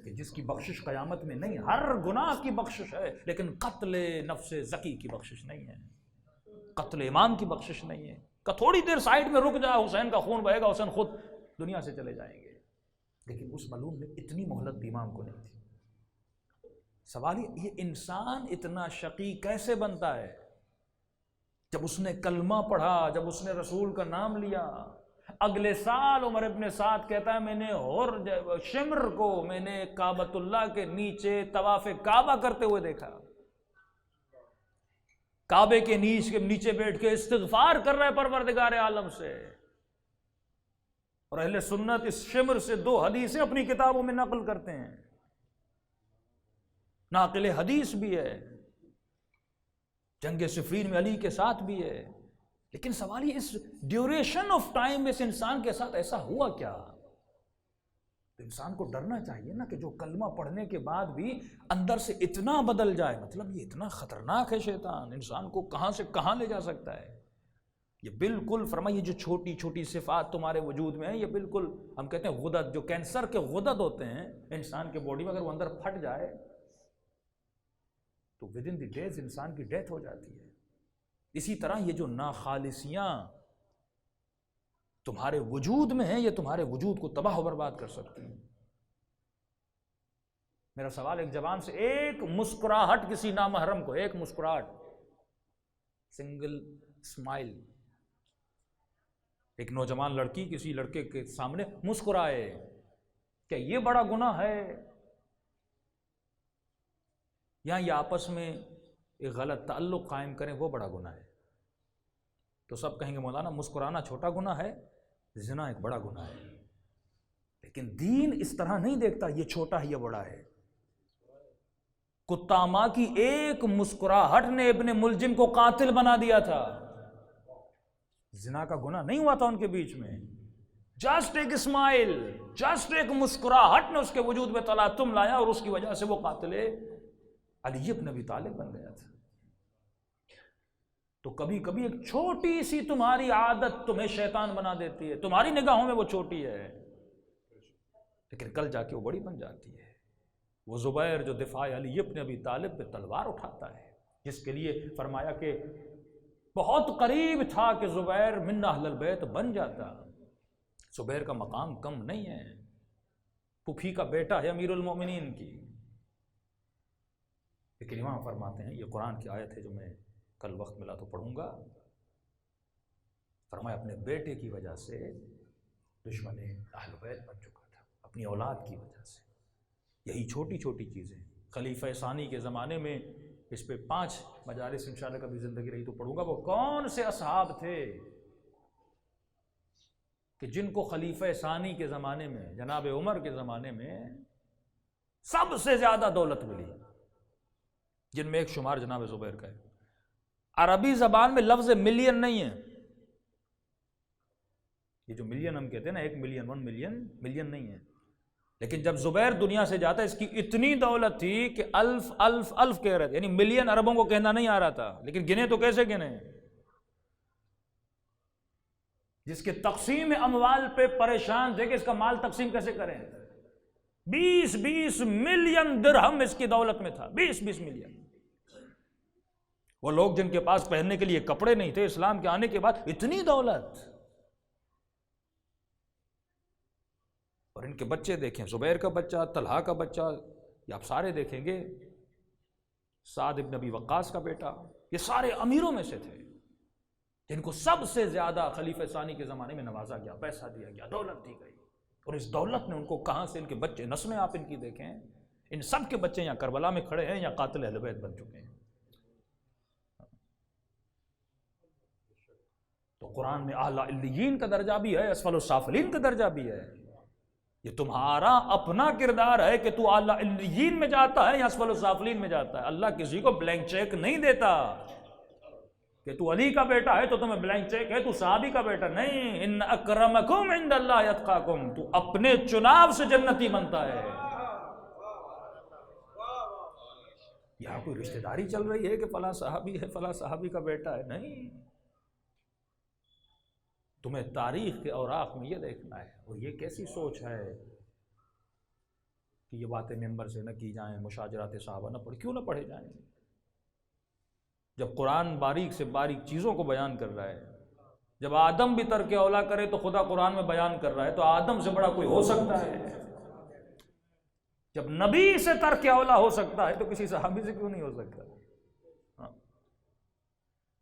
کہ جس کی بخشش قیامت میں نہیں. ہر گناہ کی بخشش ہے لیکن قتل نفس زکی کی بخشش نہیں ہے, قتل امام کی بخشش نہیں ہے. کہ تھوڑی دیر سائیڈ میں رک جا, حسین کا خون بہے گا, حسین خود دنیا سے چلے جائیں گے. لیکن اس ملعون نے اتنی مہلت بھی امام کو نہیں تھی. سوال یہ انسان اتنا شقی کیسے بنتا ہے؟ جب اس نے کلمہ پڑھا, جب اس نے رسول کا نام لیا, اگلے سال عمر ابن سعد کہتا ہے میں نے اور شمر کو میں نے کعبۃ اللہ کے نیچے طواف کعبہ کرتے ہوئے دیکھا. کعبے کے نیچے بیٹھ کے استغفار کر رہے پروردگار عالم سے. اور اہل سنت اس شمر سے 2 حدیثیں اپنی کتابوں میں نقل کرتے ہیں. ناقل حدیث بھی ہے, جنگ صفین میں علی کے ساتھ بھی ہے. لیکن سوال یہ اس ڈیوریشن آف ٹائم اس انسان کے ساتھ ایسا ہوا کیا؟ تو انسان کو ڈرنا چاہیے نا کہ جو کلمہ پڑھنے کے بعد بھی اندر سے اتنا بدل جائے. مطلب یہ اتنا خطرناک ہے شیطان, انسان کو کہاں سے کہاں لے جا سکتا ہے. یہ بالکل فرمائیے جو چھوٹی چھوٹی صفات تمہارے وجود میں ہیں, یہ بالکل ہم کہتے ہیں غدد, جو کینسر کے غدد ہوتے ہیں انسان کے باڈی میں, اگر وہ اندر پھٹ جائے تو ود ان دی ڈیز انسان کی ڈیتھ ہو جاتی ہے. اسی طرح یہ جو ناخالصیاں تمہارے وجود میں ہیں، یہ تمہارے وجود کو تباہ و برباد کر سکتی ہیں۔ میرا سوال ایک زبان سے، ایک مسکراہٹ کسی نامحرم کو، ایک مسکراہٹ، سنگل اسمائل، ایک نوجوان لڑکی کسی لڑکے کے سامنے مسکرائے، کیا یہ بڑا گناہ ہے؟ یا یہ آپس میں ایک غلط تعلق قائم کریں وہ بڑا گناہ ہے؟ تو سب کہیں گے مولانا مسکرانا چھوٹا گناہ ہے، زنا ایک بڑا گناہ ہے۔ لیکن دین اس طرح نہیں دیکھتا یہ چھوٹا ہے یہ بڑا ہے۔ کتامہ کی ایک مسکراہٹ نے ابن ملجم کو قاتل بنا دیا تھا۔ زنا کا گناہ نہیں ہوا تھا ان کے بیچ میں، جسٹ ایک اسمائل، جسٹ ایک مسکراہٹ نے اس کے وجود میں تلاطم لایا اور اس کی وجہ سے وہ قاتل علی بن ابی طالب بن گیا تھا۔ تو کبھی کبھی ایک چھوٹی سی تمہاری عادت تمہیں شیطان بنا دیتی ہے، تمہاری نگاہوں میں وہ چھوٹی ہے لیکن کل جا کے وہ بڑی بن جاتی ہے۔ وہ زبیر جو دفاع علی بن ابی طالب پہ تلوار اٹھاتا ہے، جس کے لیے فرمایا کہ بہت قریب تھا کہ زبیر من اہل البیت بن جاتا۔ زبیر کا مقام کم نہیں ہے، پھوپھی کا بیٹا ہے امیر المومنین کی۔ لیکن امام فرماتے ہیں، یہ قرآن کی آیت ہے جو میں کل وقت ملا تو پڑھوں گا، فرمایا اپنے بیٹے کی وجہ سے دشمن اہل بیت بن چکا تھا، اپنی اولاد کی وجہ سے۔ یہی چھوٹی چھوٹی چیزیں خلیفہ ثانی کے زمانے میں، اس پہ 5 مجالس انشاءاللہ کبھی زندگی رہی تو پڑھوں گا، وہ کون سے اصحاب تھے کہ جن کو خلیفہ ثانی کے زمانے میں، جناب عمر کے زمانے میں سب سے زیادہ دولت ملی، جن میں ایک شمار جناب زبیر کا ہے۔ عربی زبان میں لفظ ملین نہیں ہے، یہ جو ملین ہم کہتے ہیں نا، 1 ملین 1 ملین، ملین نہیں ہے۔ لیکن جب زبیر دنیا سے جاتا ہے، اس کی اتنی دولت تھی کہ الف الف الف کہہ رہے تھے، یعنی ملین عربوں کو کہنا نہیں آ رہا تھا، لیکن گنے تو کیسے گنے؟ جس کے تقسیم اموال پہ پریشان تھے کہ اس کا مال تقسیم کیسے کریں۔ 20 ملین درہم اس کی دولت میں تھا، 20 ملین۔ وہ لوگ جن کے پاس پہننے کے لیے کپڑے نہیں تھے، اسلام کے آنے کے بعد اتنی دولت، اور ان کے بچے دیکھیں، زبیر کا بچہ، طلحہ کا بچہ، یہ آپ سارے دیکھیں گے، سعد ابن ابی وقاص کا بیٹا، یہ سارے امیروں میں سے تھے جن کو سب سے زیادہ خلیفہ ثانی کے زمانے میں نوازا گیا، پیسہ دیا گیا، دولت دی گئی۔ اور اس دولت نے ان کو کہاں سے، ان کے بچے، نسلیں آپ ان کی دیکھیں، ان سب کے بچے یا کربلا میں کھڑے ہیں یا قاتل اہل بیت بن چکے ہیں۔ تو قرآن میں اعلیٰ علیین کا درجہ بھی ہے، اسفل السافلین کا درجہ بھی ہے۔ یہ تمہارا اپنا کردار ہے کہ تو اعلیٰ علیین میں جاتا ہے یا اسفل السافلین میں جاتا ہے۔ اللہ کسی کو بلینک چیک نہیں دیتا کہ تو علی کا بیٹا ہے تو تمہیں بلینک چیک ہے، تو صحابی کا بیٹا نہیں۔ ان اکرمکم عند اللہ اتقاکم، تو اپنے چناو سے جنتی بنتا ہے۔ یہاں کوئی رشتہ داری چل رہی ہے کہ فلاں صحابی ہے، فلاں صحابی کا بیٹا ہے، نہیں۔ تمہیں تاریخ کے اوراق میں یہ دیکھنا ہے، اور یہ کیسی سوچ ہے کہ یہ باتیں ممبر سے نہ کی جائیں، مشاجرات صحابہ نہ پڑھ، کیوں نہ پڑھے جائیں؟ جب قرآن باریک سے باریک چیزوں کو بیان کر رہا ہے، جب آدم بھی ترک اولا کرے تو خدا قرآن میں بیان کر رہا ہے، تو آدم سے بڑا کوئی ہو سکتا ہے؟ جب نبی سے ترک اولا ہو سکتا ہے تو کسی صحابی سے کیوں نہیں ہو سکتا؟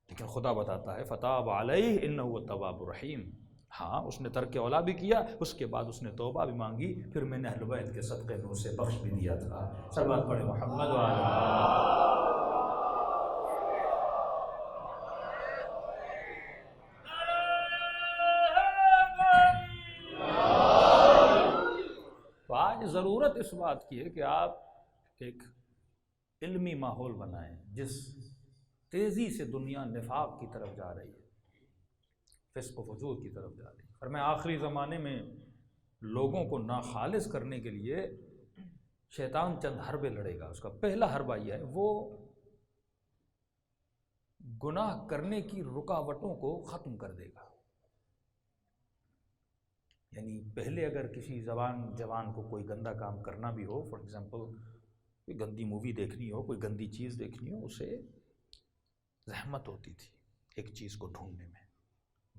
لیکن خدا بتاتا ہے فتاب علیہ انہ التواب الرحیم۔ ہاں، اس نے ترک اولا بھی کیا، اس کے بعد اس نے توبہ بھی مانگی، پھر میں نے اہل بیت کے صدقے میں اسے بخش بھی دیا تھا۔ صلوات پڑھے محمد وعلی۔ تو آج ضرورت اس بات کی ہے کہ آپ ایک علمی ماحول بنائیں۔ جس تیزی سے دنیا نفاق کی طرف جا رہی ہے، فسق و فجور کی طرف جا رہی ہے، اور میں آخری زمانے میں لوگوں کو ناخالص کرنے کے لیے شیطان چند حربے لڑے گا۔ اس کا پہلا حربہ یہ ہے، وہ گناہ کرنے کی رکاوٹوں کو ختم کر دے گا۔ یعنی پہلے اگر کسی جوان کو کوئی گندا کام کرنا بھی ہو، فار ایگزامپل کوئی گندی مووی دیکھنی ہو، کوئی گندی چیز دیکھنی ہو، اسے زحمت ہوتی تھی ایک چیز کو ڈھونڈنے میں،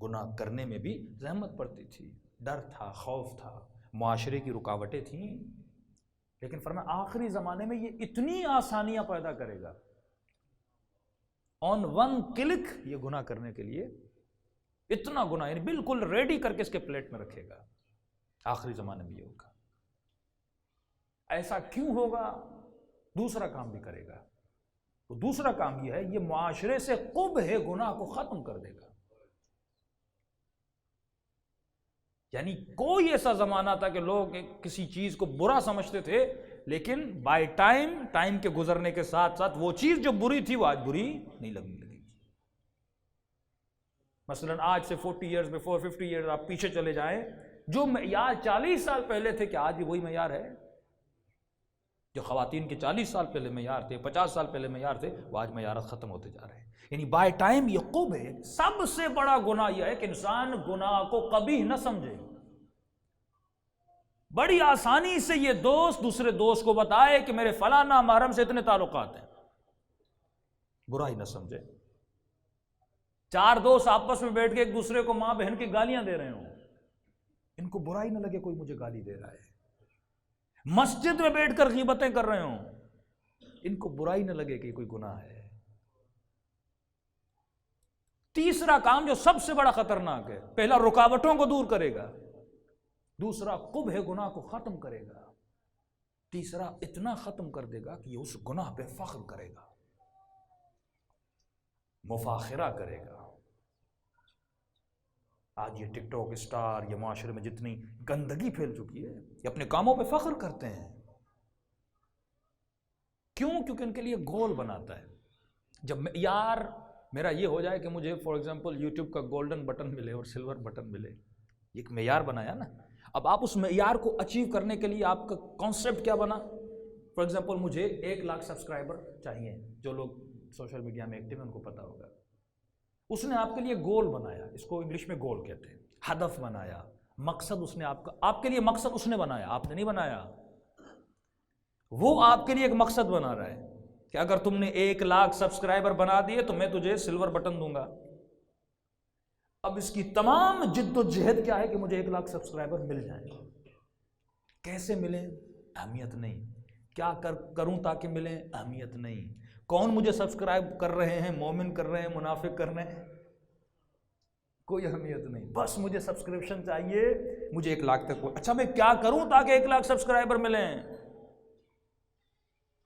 گناہ کرنے میں بھی زحمت پڑتی تھی، ڈر تھا، خوف تھا، معاشرے کی رکاوٹیں تھیں، لیکن فرمایا آخری زمانے میں یہ اتنی آسانیاں پیدا کرے گا، آن ون کلک یہ گناہ کرنے کے لیے اتنا گناہ، یعنی بالکل ریڈی کر کے اس کے پلیٹ میں رکھے گا۔ آخری زمانے میں یہ ہوگا۔ ایسا کیوں ہوگا؟ دوسرا کام بھی کرے گا۔ تو دوسرا کام یہ ہے، یہ معاشرے سے قبح گناہ کو ختم کر دے گا۔ یعنی کوئی ایسا زمانہ تھا کہ لوگ کسی چیز کو برا سمجھتے تھے، لیکن بائی ٹائم کے گزرنے کے ساتھ ساتھ وہ چیز جو بری تھی وہ آج بری نہیں لگنے لگی۔ مثلا آج سے 40 ایئرز بیفور، 50 ایئرز آپ پیچھے چلے جائیں، جو معیار 40 سال پہلے تھے، کیا آج بھی وہی معیار ہے؟ جو خواتین کے 40 سال پہلے معیار تھے، 50 سال پہلے معیار تھے، وہ آج معیارات ختم ہوتے جا رہے ہیں۔ یعنی بائی ٹائم یہ قبح ہے۔ سب سے بڑا گناہ یہ ہے کہ انسان گناہ کو قبیح نہ سمجھے۔ بڑی آسانی سے یہ دوست دوسرے دوست کو بتائے کہ میرے فلانا محرم سے اتنے تعلقات ہیں، برائی نہ سمجھے۔ 4 دوست آپس میں بیٹھ کے ایک دوسرے کو ماں بہن کی گالیاں دے رہے ہوں، ان کو برائی نہ لگے کوئی مجھے گالی دے رہا ہے۔ مسجد میں بیٹھ کر غیبتیں کر رہے ہوں، ان کو برائی نہ لگے کہ کوئی گناہ ہے۔ تیسرا کام جو سب سے بڑا خطرناک ہے، پہلا رکاوٹوں کو دور کرے گا، دوسرا قبح گناہ کو ختم کرے گا، تیسرا اتنا ختم کر دے گا کہ یہ اس گناہ پہ فخر کرے گا، مفاخرہ کرے گا۔ آج یہ ٹک ٹاک اسٹار، یہ معاشرے میں جتنی گندگی پھیل چکی ہے، یہ اپنے کاموں پہ فخر کرتے ہیں۔ کیوں؟ کیونکہ ان کے لیے گول بناتا ہے۔ جب معیار میرا یہ ہو جائے کہ مجھے فار ایگزامپل یوٹیوب کا گولڈن بٹن ملے اور سلور بٹن ملے، یہ ایک معیار بنایا نا۔ اب آپ اس معیار کو اچیو کرنے کے لیے آپ کا کانسیپٹ کیا بنا؟ فار ایگزامپل مجھے 1 لاکھ سبسکرائبر چاہیے، جو لوگ سوشل میڈیا میں ایکٹیو ہیں ان کو پتا ہوگا۔ اس نے آپ کے لیے گول بنایا، اس کو انگلش میں گول کہتے ہیں، ہدف بنایا، مقصد اس نے آپ کے لیے مقصد اس نے بنایا، آپ نے نہیں بنایا۔ وہ آپ کے لیے ایک مقصد بنا رہا ہے کہ اگر تم نے 1 لاکھ سبسکرائبر بنا دیے تو میں تجھے سلور بٹن دوں گا۔ اب اس کی تمام جد و جہد کیا ہے کہ مجھے 1 لاکھ سبسکرائبر مل جائیں۔ کیسے ملیں؟ اہمیت نہیں۔ کیا کروں تاکہ ملیں؟ اہمیت نہیں۔ کون مجھے سبسکرائب کر رہے ہیں؟ مومن کر رہے ہیں، منافق کر رہے ہیں، کوئی اہمیت نہیں۔ بس مجھے سبسکرپشن چاہیے، مجھے 1 لاکھ تک۔ اچھا میں کیا کروں تاکہ 1 لاکھ سبسکرائبر ملیں؟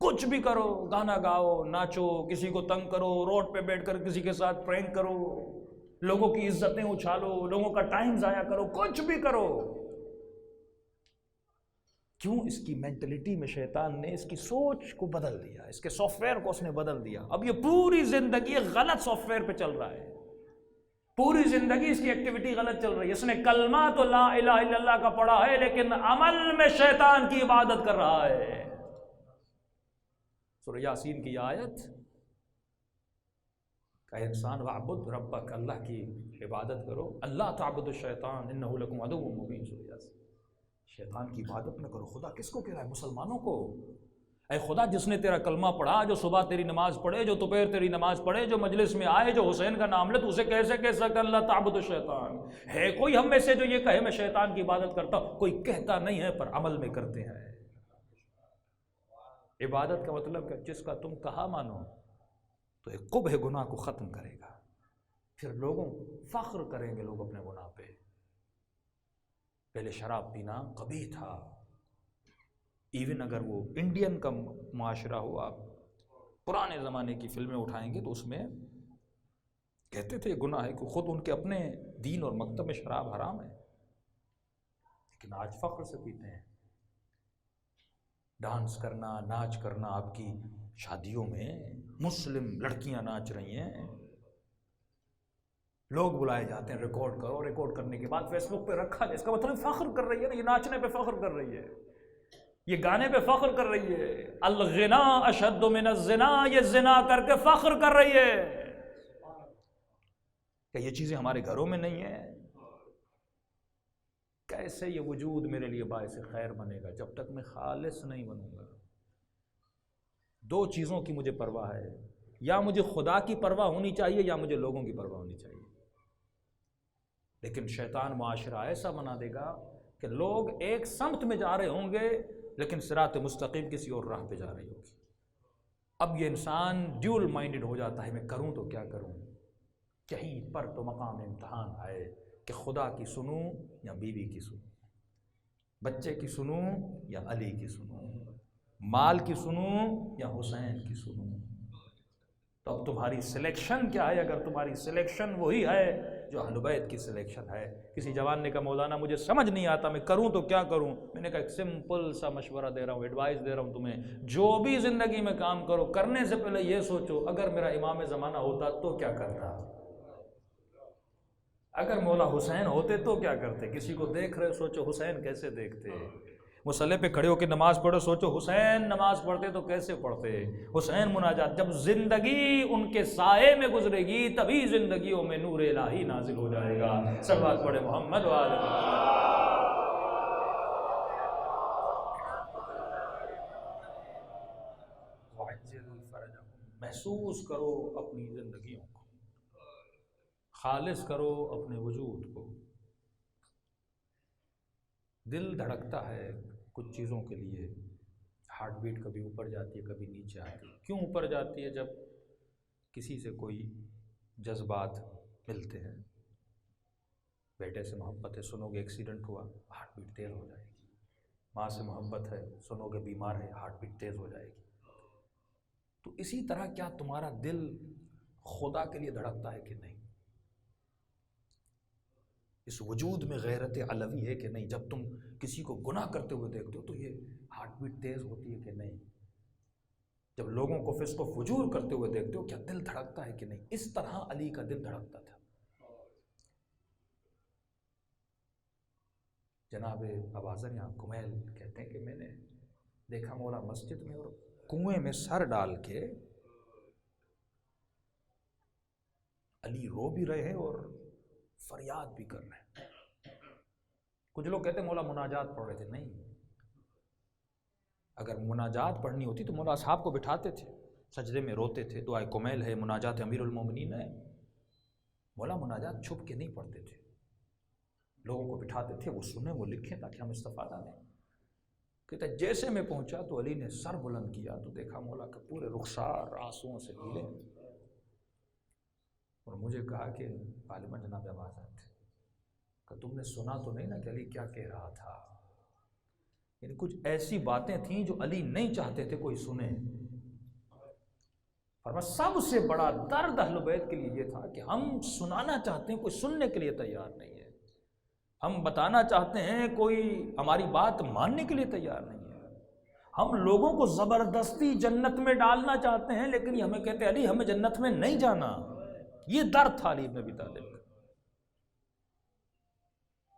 کچھ بھی کرو، گانا گاؤ، ناچو، کسی کو تنگ کرو، روڈ پہ بیٹھ کر کسی کے ساتھ پرینک کرو، لوگوں کی عزتیں اچھالو، لوگوں کا ٹائم ضائع کرو، کچھ بھی کرو۔ کیوں؟ اس کی مینٹلٹی میں شیطان نے اس کی سوچ کو بدل دیا، اس کے سافٹ ویئر کو اس نے بدل دیا۔ اب یہ پوری زندگی غلط سافٹ ویئر پہ چل رہا ہے، پوری زندگی اس کی ایکٹیویٹی غلط چل رہی ہے۔ اس نے کلمہ تو لا الہ الا اللہ کا پڑھا ہے، لیکن عمل میں شیطان کی عبادت کر رہا ہے۔ سورہ یاسین کی آیت کہ انسان وعبد ربک، اللہ کی عبادت کرو، اللہ تعبد الشیطان انہ لکم عدو مبین۔ سورہ یاسین، شیطان کی عبادت نہ کرو۔ خدا کس کو کہہ رہا ہے؟ مسلمانوں کو۔ اے خدا، جس نے تیرا کلمہ پڑھا، جو صبح تیری نماز پڑھے، جو دوپہر تیری نماز پڑھے، جو مجلس میں آئے، جو حسین کا نام لے، تو اسے کیسے کہہ سکتا اللہ تعبد الشیطان؟ ہے کوئی ہم میں سے جو یہ کہے میں شیطان کی عبادت کرتا ہوں؟ کوئی کہتا نہیں ہے، پر عمل میں کرتے ہیں۔ عبادت کا مطلب کہ جس کا تم کہا مانو، تو ایک قبح گناہ کو ختم کرے گا۔ پھر لوگوں فخر کریں گے لوگ اپنے گناہ پہ۔ پہلے شراب پینا قبیح تھا، ایون اگر وہ انڈین کا معاشرہ ہوا، پرانے زمانے کی فلمیں اٹھائیں گے تو اس میں کہتے تھے گناہ ہے، کہ خود ان کے اپنے دین اور مکتب میں شراب حرام ہے، لیکن آج فخر سے پیتے ہیں۔ ڈانس کرنا، ناچ کرنا، آپ کی شادیوں میں مسلم لڑکیاں ناچ رہی ہیں، لوگ بلائے جاتے ہیں ریکارڈ کرو، ریکارڈ کرنے کے بعد فیس بک پہ رکھا جائے۔ اس کا مطلب فخر کر رہی ہے نا، یہ ناچنے پہ فخر کر رہی ہے، یہ گانے پہ فخر کر رہی ہے۔ الغنا اشد من الزنا، یہ زنا کر کے فخر کر رہی ہے۔ کہ یہ چیزیں ہمارے گھروں میں نہیں ہیں؟ کیسے یہ وجود میرے لیے باعث خیر بنے گا جب تک میں خالص نہیں بنوں گا؟ 2 چیزوں کی مجھے پرواہ ہے، یا مجھے خدا کی پرواہ ہونی چاہیے، یا مجھے لوگوں کی پرواہ ہونی چاہیے۔ لیکن شیطان معاشرہ ایسا بنا دے گا کہ لوگ ایک سمت میں جا رہے ہوں گے لیکن صراط مستقیم کسی اور راہ پہ جا رہی ہوگی۔ اب یہ انسان ڈیول مائنڈڈ ہو جاتا ہے، میں کروں تو کیا کروں؟ کہیں پر تو مقام امتحان ہے کہ خدا کی سنوں یا بیوی کی سنوں، بچے کی سنوں یا علی کی سنوں، مال کی سنوں یا حسین کی سنوں۔ تو اب تمہاری سلیکشن کیا ہے؟ اگر تمہاری سلیکشن وہی ہے جو اہل بیت کی سلیکشن ہے۔ کسی جوان نے کہا مولانا مجھے سمجھ نہیں آتا، میں کروں تو کیا کروں؟ میں نے کہا ایک سمپل سا مشورہ دے رہا ہوں، ایڈوائز دے رہا ہوں تمہیں، جو بھی زندگی میں کام کرو کرنے سے پہلے یہ سوچو اگر میرا امام زمانہ ہوتا تو کیا کرتا، اگر مولا حسین ہوتے تو کیا کرتے۔ کسی کو دیکھ رہے سوچو حسین کیسے دیکھتے، مصلی پہ کھڑے ہو کے نماز پڑھو سوچو حسین نماز پڑھتے تو کیسے پڑھتے، حسین مناجات۔ جب زندگی ان کے سائے میں گزرے گی تبھی زندگیوں میں نور الہی نازل ہو جائے گا۔ صلوات پڑھے محمد وآلہ محمد۔ محسوس کرو اپنی زندگیوں کو، خالص کرو اپنے وجود کو۔ دل دھڑکتا ہے کچھ چیزوں کے لیے، ہارٹ بیٹ کبھی اوپر جاتی ہے کبھی نیچے آتی ہے۔ کیوں اوپر جاتی ہے؟ جب کسی سے کوئی جذبات ملتے ہیں، بیٹے سے محبت ہے سنو گے ایکسیڈنٹ ہوا ہارٹ بیٹ تیز ہو جائے گی، ماں سے محبت ہے سنو گے بیمار ہے ہارٹ بیٹ تیز ہو جائے گی۔ تو اسی طرح کیا تمہارا دل خدا کے لیے دھڑکتا ہے کہ نہیں؟ اس وجود میں غیرت علوی ہے کہ نہیں؟ جب تم کسی کو گناہ کرتے ہوئے دیکھتے ہو تو یہ ہارٹ بیٹ تیز ہوتی ہے کہ نہیں؟ جب لوگوں کو فسق و فجور کرتے ہوئے دیکھتے ہو کیا دل دھڑکتا ہے کہ نہیں؟ اس طرح علی کا دل دھڑکتا تھا۔ جناب اباذر یہاں کمیل کہتے ہیں کہ میں نے دیکھا مولا مسجد میں اور کنویں میں سر ڈال کے علی رو بھی رہے ہیں اور فریاد بھی کر رہے ہیں۔ کچھ لوگ کہتے ہیں مولا مناجات پڑھ رہے تھے، نہیں، اگر مناجات پڑھنی ہوتی تو مولا اصحاب کو بٹھاتے تھے، سجدے میں روتے تھے، دعائے کمیل ہے، مناجات امیر المومنین ہے۔ مولا مناجات چھپ کے نہیں پڑھتے تھے، لوگوں کو بٹھاتے تھے، وہ سنیں وہ لکھیں تاکہ ہم استفادہ لیں۔ کہتے ہیں جیسے میں پہنچا تو علی نے سر بلند کیا تو دیکھا مولا کہ پورے رخسار آنسوؤں سے گیلے، اور مجھے کہا کہ غالباً جناب اباذر تھے کہ تم نے سنا تو نہیں نا کہ علی کیا کہہ رہا تھا؟ یعنی کچھ ایسی باتیں تھیں جو علی نہیں چاہتے تھے کوئی سنے۔ فرمایا سب سے بڑا درد اہل بیت کے لیے یہ تھا کہ ہم سنانا چاہتے ہیں کوئی سننے کے لیے تیار نہیں ہے، ہم بتانا چاہتے ہیں کوئی ہماری بات ماننے کے لیے تیار نہیں ہے، ہم لوگوں کو زبردستی جنت میں ڈالنا چاہتے ہیں لیکن یہ ہمیں کہتے ہیں علی ہمیں جنت میں نہیں جانا۔ یہ درد تھا علی بن ابی طالب کا۔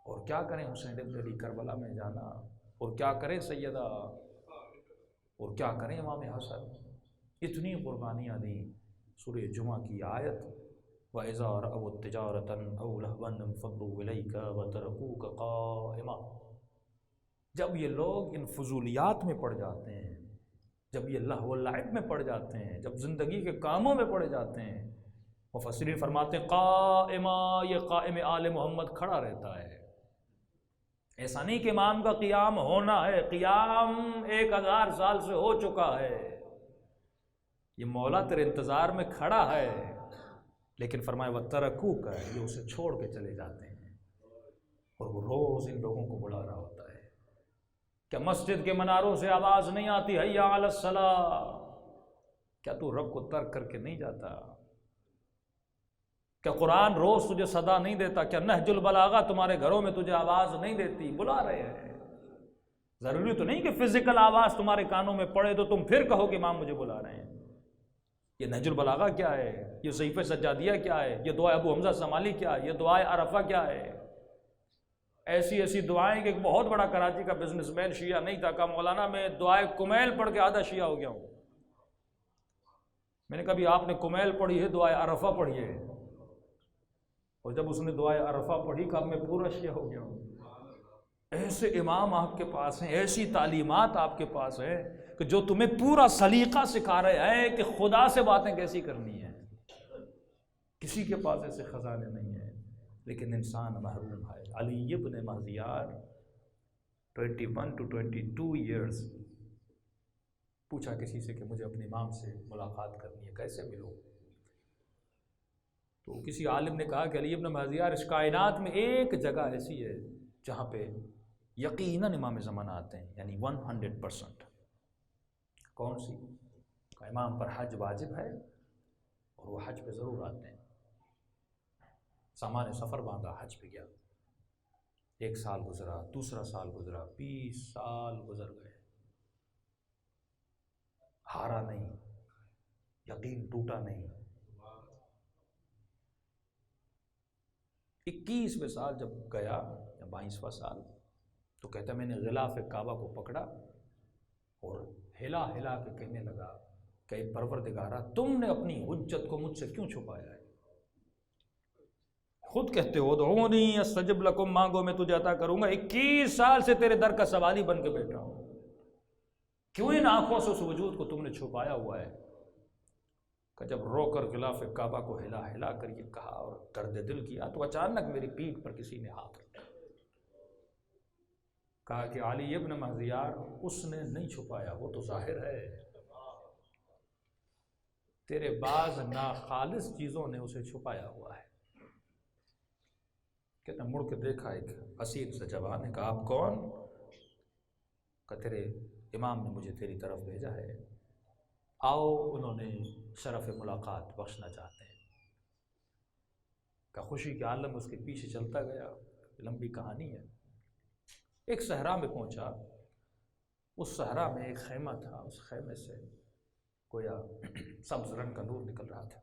اور کیا کریں حسین بن علی کربلا میں جانا، اور کیا کریں سیدہ، اور کیا کریں امام حسن، اتنی قربانیاں دیں۔ سورہ جمعہ کی آیت وَإِذَا رَأَوْا تِجَارَةً أَوْ لَهْوًا انفَضُّوا إِلَيْكَ وَتَرَكُوكَ قَائِمًا۔ جب یہ لوگ ان فضولیات میں پڑ جاتے ہیں، جب یہ لہو و لعب میں پڑ جاتے ہیں، جب زندگی کے کاموں میں پڑ جاتے ہیں، مفسرین فرماتے ہیں قائمہ، یہ قائم آل محمد کھڑا رہتا ہے۔ ایسا نہیں کہ امام کا قیام ہونا ہے، قیام 1000 سال سے ہو چکا ہے، یہ مولا تیرے انتظار میں کھڑا ہے، لیکن فرمایا وَتَرَكُوكَ، یہ اسے چھوڑ کے چلے جاتے ہیں، اور وہ روز ان لوگوں کو بلا رہا ہوتا ہے۔ کیا مسجد کے مناروں سے آواز نہیں آتی حی علی الصلاۃ؟ کیا تو رب کو ترک کر کے نہیں جاتا؟ کیا قرآن روز تجھے صدا نہیں دیتا؟ کیا نہج البلاغہ تمہارے گھروں میں تجھے آواز نہیں دیتی؟ بلا رہے ہیں۔ ضروری تو نہیں کہ فزیکل آواز تمہارے کانوں میں پڑے تو تم پھر کہو کہ امام مجھے بلا رہے ہیں۔ یہ نہج البلاغہ کیا ہے؟ یہ صحیفہ سجادیہ کیا ہے؟ یہ دعائے ابو حمزہ سمالی کیا ہے؟ یہ دعائے عرفہ کیا ہے؟ ایسی ایسی دعائیں کہ ایک بہت بڑا کراچی کا بزنس مین شیعہ نہیں تھا، کہا مولانا میں دعائے کمیل پڑھ کے آدھا شیعہ ہو گیا ہوں۔ میں نے کہا بھی آپ نے کمیل پڑھی ہے، دعائے عرفہ پڑھی ہے، اور جب اس نے دعائے عرفہ پڑھی کہ اب میں پورا شیعہ ہو گیا ہوں۔ ایسے امام آپ کے پاس ہیں، ایسی تعلیمات آپ کے پاس ہے کہ جو تمہیں پورا سلیقہ سکھا رہے ہیں کہ خدا سے باتیں کیسی کرنی ہیں۔ کسی کے پاس ایسے خزانے نہیں ہیں، لیکن انسان محروم ہے۔ علی ابن مہذیار 21 to 22 ایئرز پوچھا کسی سے کہ مجھے اپنے امام سے ملاقات کرنی ہے، کیسے ملوں؟ تو کسی عالم نے کہا کہ علی ابن مہذیار، اس کائنات میں ایک جگہ ایسی ہے جہاں پہ یقیناً امام زمانہ آتے ہیں، یعنی 100%۔ کون سی؟ کہ امام پر حج واجب ہے اور وہ حج پہ ضرور آتے ہیں۔ سامان سفر باندھا، حج پہ گیا، 1 سال گزرا، دوسرا سال گزرا، 20 سال گزر گئے، ہارا نہیں، یقین ٹوٹا نہیں۔ 21ویں سال جب گیا یا 22واں سال تو کہتا میں نے غلاف کعبہ کو پکڑا اور ہلا ہلا کے کہنے لگا کہ اے پروردگارا، تم نے اپنی حجت کو مجھ سے کیوں چھپایا ہے؟ خود کہتے ہو ادعونی استجب لکم، مانگو میں تجھے عطا کروں گا۔ 21 سال سے تیرے در کا سوالی بن کے بیٹھا ہوں، کیوں ان آنکھوں سے اس وجود کو تم نے چھپایا ہوا ہے؟ کہ جب رو کر غلاف کعبہ کو ہلا ہلا کر یہ کہا اور درد دل کیا تو اچانک میری پیٹھ پر کسی نے ہاتھ رکھا، کہا کہ علی ابن مہذیار، اس نے نہیں چھپایا، وہ تو ظاہر ہے، تیرے بعض ناخالص چیزوں نے اسے چھپایا ہوا ہے۔ کہتا مڑ کے دیکھا، ایک حسین سا جوان ہے، کہا آپ کون؟ کہ تیرے امام نے مجھے تیری طرف بھیجا ہے، آؤ انہوں نے شرف ملاقات بخشنا چاہتے ہیں۔ کہ خوشی کے عالم اس کے پیچھے چلتا گیا، لمبی کہانی ہے۔ ایک صحرا میں پہنچا، اس صحرا میں ایک خیمہ تھا، اس خیمے سے گویا سبز رنگ کا نور نکل رہا تھا۔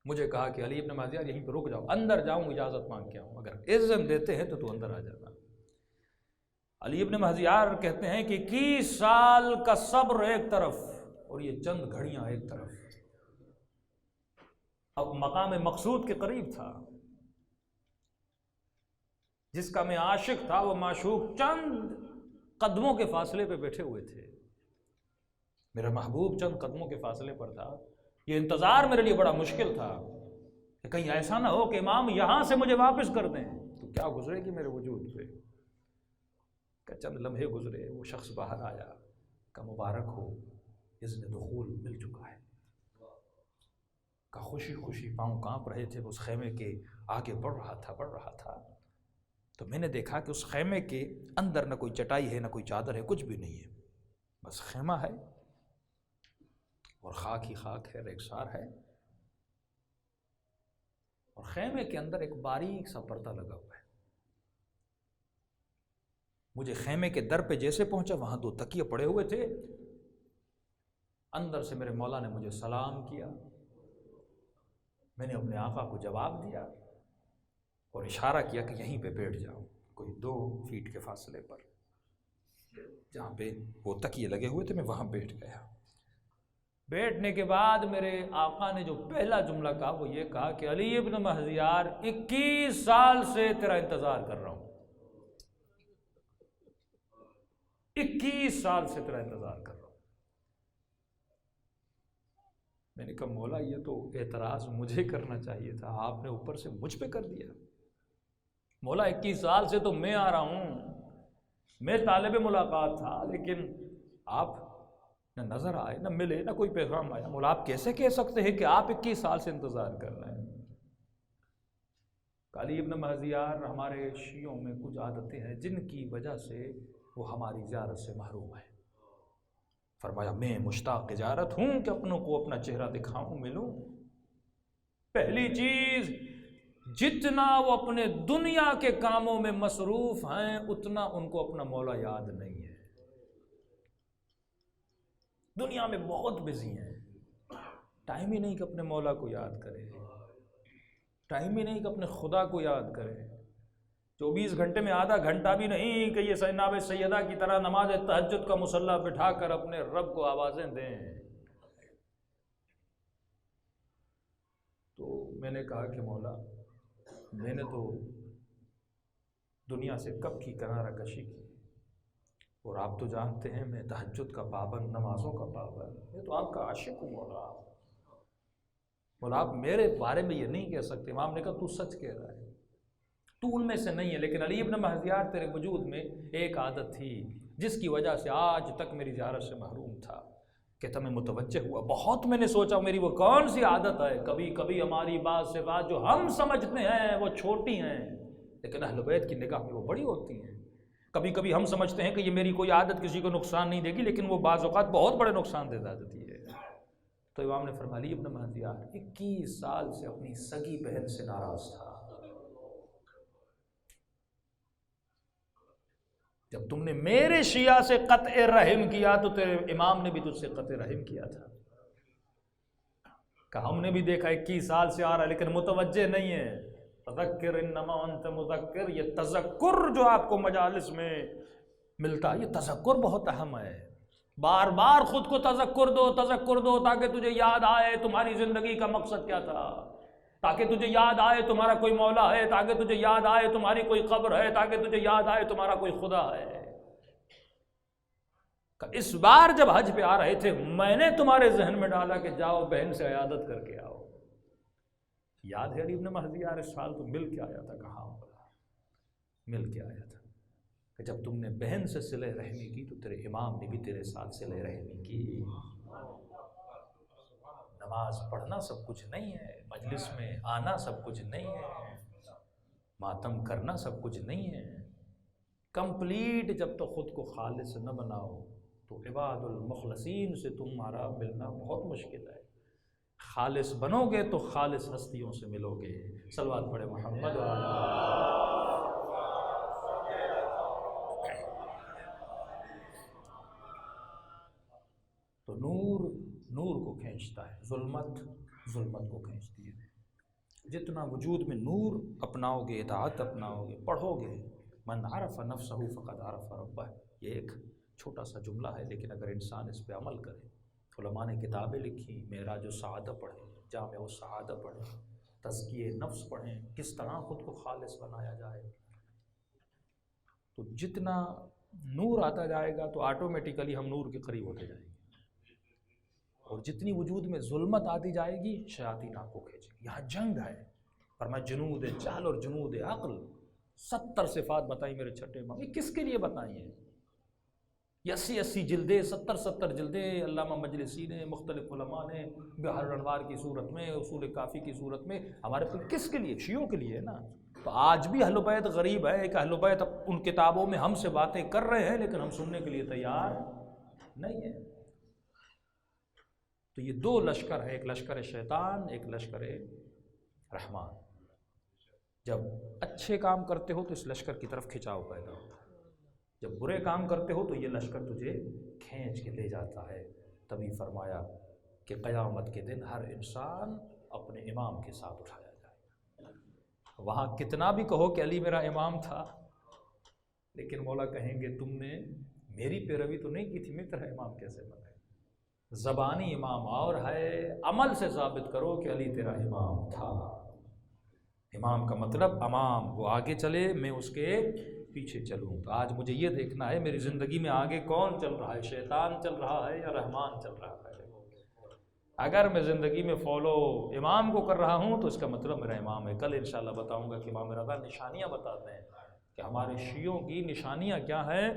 مجھے کہا کہ علی ابن مہذیار یہیں پہ رک جاؤ، اندر جاؤں اجازت مانگ کے آؤں، اگر اذن دیتے ہیں تو اندر آ جانا۔ علی ابن مہذیار کہتے ہیں کہ 21 سال کا صبر ایک طرف اور یہ چند گھڑیاں ایک طرف، اب مقام مقصود کے قریب تھا، جس کا میں عاشق تھا وہ معشوق چند قدموں کے فاصلے پہ بیٹھے ہوئے تھے، میرا محبوب چند قدموں کے فاصلے پر تھا۔ یہ انتظار میرے لیے بڑا مشکل تھا کہ کہیں ایسا نہ ہو کہ امام یہاں سے مجھے واپس کر دیں تو کیا گزرے گی میرے وجود پہ۔ کہ چند لمحے گزرے، وہ شخص باہر آیا، کہ مبارک ہو، اذن دخول مل چکا ہے۔ کہ خوشی خوشی پاؤں کانپ رہے تھے، اس خیمے کے آگے بڑھ رہا تھا تو میں نے دیکھا کہ اس خیمے کے اندر نہ کوئی چٹائی ہے، نہ کوئی چادر ہے، کچھ بھی نہیں ہے، بس خیمہ ہے اور خاک ہی خاک ہے، ریگسار ہے، اور خیمے کے اندر ایک باریک سا پردہ لگا ہوا ہے۔ مجھے خیمے کے در پہ جیسے پہنچا وہاں 2 تکیے پڑے ہوئے تھے، اندر سے میرے مولا نے مجھے سلام کیا، میں نے اپنے آقا کو جواب دیا اور اشارہ کیا کہ یہیں پہ بیٹھ جاؤ، کوئی 2 فیٹ کے فاصلے پر جہاں پہ وہ تکیے لگے ہوئے تھے، میں وہاں بیٹھ گیا۔ بیٹھنے کے بعد میرے آقا نے جو پہلا جملہ کہا وہ یہ کہا کہ علی ابن مہذیار، 21 سال سے تیرا انتظار کر رہا ہوں، 21 سال سے تیرا انتظار کر رہا ہوں۔ میں نے کہا مولا یہ تو اعتراض مجھے کرنا چاہیے تھا، آپ نے اوپر سے مجھ پہ کر دیا۔ مولا 21 سال سے تو میں آ رہا ہوں، میں طالب ملاقات تھا، لیکن آپ نہ نظر آئے، نہ ملے، نہ کوئی پیغام آیا۔ مولا آپ کیسے کہہ سکتے ہیں کہ آپ 21 سال سے انتظار کر رہے ہیں؟ علی ابن مہذیار، ہمارے شیعوں میں کچھ عادتیں ہیں جن کی وجہ سے وہ ہماری زیارت سے محروم ہے۔ فرمایا میں مشتاق زیارت ہوں کہ اپنوں کو اپنا چہرہ دکھاؤں، ملوں۔ پہلی چیز، جتنا وہ اپنے دنیا کے کاموں میں مصروف ہیں اتنا ان کو اپنا مولا یاد نہیں ہے، دنیا میں بہت بزی ہیں، ٹائم ہی نہیں کہ اپنے مولا کو یاد کرے، ٹائم ہی نہیں کہ اپنے خدا کو یاد کرے۔ 24 گھنٹے میں آدھا گھنٹہ بھی نہیں کہ یہ جناب سیدہ کی طرح نماز تہجد کا مصلی بٹھا کر اپنے رب کو آوازیں دیں۔ تو میں نے کہا کہ مولا میں نے تو دنیا سے کب کی کنارہ کشی کی، اور آپ تو جانتے ہیں میں تہجد کا پابند، نمازوں کا پابند، میں تو آپ کا عاشق ہوں مولا۔ مولا آپ میرے بارے میں یہ نہیں کہہ سکتے۔ امام نے کہا تو سچ کہہ رہا ہے، تو ان میں سے نہیں ہے، لیکن علی ابن مہدیار تیرے وجود میں ایک عادت تھی جس کی وجہ سے آج تک میری زیارت سے محروم تھا کہ تمہیں متوجہ ہوا۔ بہت میں نے سوچا میری وہ کون سی عادت ہے، کبھی کبھی ہماری بعض صفات جو ہم سمجھتے ہیں وہ چھوٹی ہیں لیکن اہل بیت کی نگاہ میں وہ بڑی ہوتی ہیں۔ کبھی کبھی ہم سمجھتے ہیں کہ یہ میری کوئی عادت کسی کو نقصان نہیں دے گی، لیکن وہ بعض اوقات بہت بڑے نقصان دہ دیتی ہے۔ تو امام نے فرمایا علی ابن مہدیار 21 سال سے اپنی سگی بہن سے ناراض تھا۔ جب تم نے میرے شیعہ سے قطع رحم کیا تو تیرے امام نے بھی تجھ سے قطع رحم کیا تھا۔ کہ ہم نے بھی دیکھا 21 سال سے آ رہا ہے لیکن متوجہ نہیں ہے۔ تذکر انما انت مذکر، یہ تذکر جو آپ کو مجالس میں ملتا ہے یہ تذکر بہت اہم ہے۔ بار بار خود کو تذکر دو تاکہ تجھے یاد آئے تمہاری زندگی کا مقصد کیا تھا، تاکہ تجھے یاد آئے تمہارا کوئی مولا ہے، تاکہ تجھے یاد آئے تمہاری کوئی قبر ہے، تاکہ تجھے یاد آئے تمہارا کوئی خدا ہے۔ اس بار جب حج پہ آ رہے تھے میں نے تمہارے ذہن میں ڈالا کہ جاؤ بہن سے عیادت کر کے آؤ۔ یاد ہے علی ابن مہدیار اس سال تو مل کے آیا تھا، کہاں بولا مل کے آیا تھا کہ جب تم نے بہن سے صلہ رحمی کی تو تیرے امام نے بھی تیرے ساتھ صلہ رحمی کی۔ نماز پڑھنا سب کچھ نہیں ہے، مجلس میں آنا سب کچھ نہیں ہے، ماتم کرنا سب کچھ نہیں ہے۔ کمپلیٹ جب تک خود کو خالص نہ بناؤ تو عباد المخلصین سے تمہارا ملنا بہت مشکل ہے۔ خالص بنو گے تو خالص ہستیوں سے ملو گے۔ صلوات پڑھے محمد تو نور کو کھینچتا ہے، ظلمت کو کھینچتی ہے۔ جتنا وجود میں نور اپناؤ گے، اطاعت اپناؤ گے، پڑھو گے، من عرف نفسہ فقد عرف ربہ، یہ ایک چھوٹا سا جملہ ہے لیکن اگر انسان اس پہ عمل کرے، علماء نے کتابیں لکھی، معراج السعادہ پڑھیں، جامع السعادہ پڑھیں، تزکیہ نفس پڑھیں، کس طرح خود کو خالص بنایا جائے، تو جتنا نور آتا جائے گا تو آٹومیٹیکلی ہم نور کے قریب ہوتے جائیں گے، اور جتنی وجود میں ظلمت آتی جائے گی شیاطین آپ کو کھینچیں گے۔ یہاں جنگ ہے، فرمایا جنود جہل اور جنود عقل، 70 صفات بتائی میرے چھٹے امام، یہ کس کے لیے بتائی ہیں؟ یہ 80 جلدیں، 70 جلدیں علامہ مجلسی نے، مختلف علماء نے بحر الانوار کی صورت میں، اصول کافی کی صورت میں، ہمارے کس کے لیے؟ شیعوں کے لیے ہے نا۔ تو آج بھی اہل بیت غریب ہے کہ اہل بیت ان کتابوں میں ہم سے باتیں کر رہے ہیں لیکن ہم سننے کے لیے تیار نہیں ہیں۔ تو یہ دو لشکر ہے، ایک لشکر شیطان، ایک لشکر رحمان۔ جب اچھے کام کرتے ہو تو اس لشکر کی طرف کھچاؤ پیدا ہوتا ہے، جب برے کام کرتے ہو تو یہ لشکر تجھے کھینچ کے لے جاتا ہے۔ تبھی فرمایا کہ قیامت کے دن ہر انسان اپنے امام کے ساتھ اٹھایا جائے گا۔ وہاں کتنا بھی کہو کہ علی میرا امام تھا، لیکن مولا کہیں گے تم نے میری پیروی تو نہیں کی تھی، میں تیرا امام کیسے بنے؟ زبانی امام اور ہے، عمل سے ثابت کرو کہ علی تیرا امام تھا۔ امام کا مطلب امام، وہ آگے چلے میں اس کے پیچھے چلوں۔ تو آج مجھے یہ دیکھنا ہے میری زندگی میں آگے کون چل رہا ہے، شیطان چل رہا ہے یا رحمان چل رہا ہے۔ اگر میں زندگی میں فالو امام کو کر رہا ہوں تو اس کا مطلب میرا امام ہے۔ کل انشاءاللہ بتاؤں گا کہ امام رضا نشانیاں بتاتے ہیں کہ ہمارے شیعوں کی نشانیاں کیا ہیں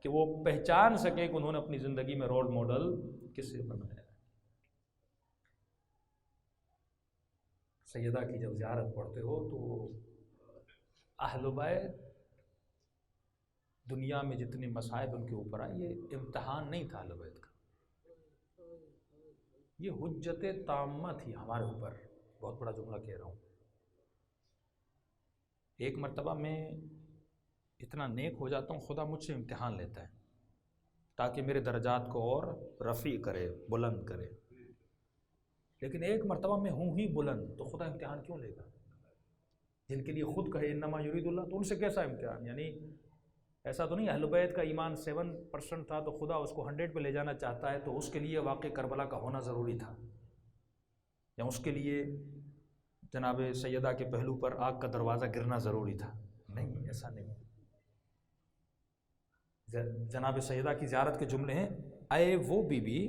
کہ وہ پہچان سکے کہ انہوں نے اپنی زندگی میں رول ماڈل کسے بنایا۔ سیدہ کی جب زیارت پڑھتے ہو تو اہل بیت دنیا میں جتنے مصائب ان کے اوپر آئے، یہ امتحان نہیں تھا اہل بیت کا، یہ حجت تامہ تھی ہمارے اوپر۔ بہت بڑا جملہ کہہ رہا ہوں۔ ایک مرتبہ میں اتنا نیک ہو جاتا ہوں، خدا مجھ سے امتحان لیتا ہے تاکہ میرے درجات کو اور رفیع کرے، بلند کرے، لیکن ایک مرتبہ میں ہوں ہی بلند تو خدا امتحان کیوں لے گا؟ جن کے لیے خود کہے انما یرید اللہ، تو ان سے کیسا امتحان؟ یعنی ایسا تو نہیں اہل بیت کا ایمان 7% تھا تو خدا اس کو 100 پہ لے جانا چاہتا ہے تو اس کے لیے واقع کربلا کا ہونا ضروری تھا، یا اس کے لیے جناب سیدہ کے پہلو پر آگ کا دروازہ گرنا ضروری تھا؟ نہیں، ایسا نہیں۔ جناب سیدہ کی زیارت کے جملے ہیں، اے وہ بی بی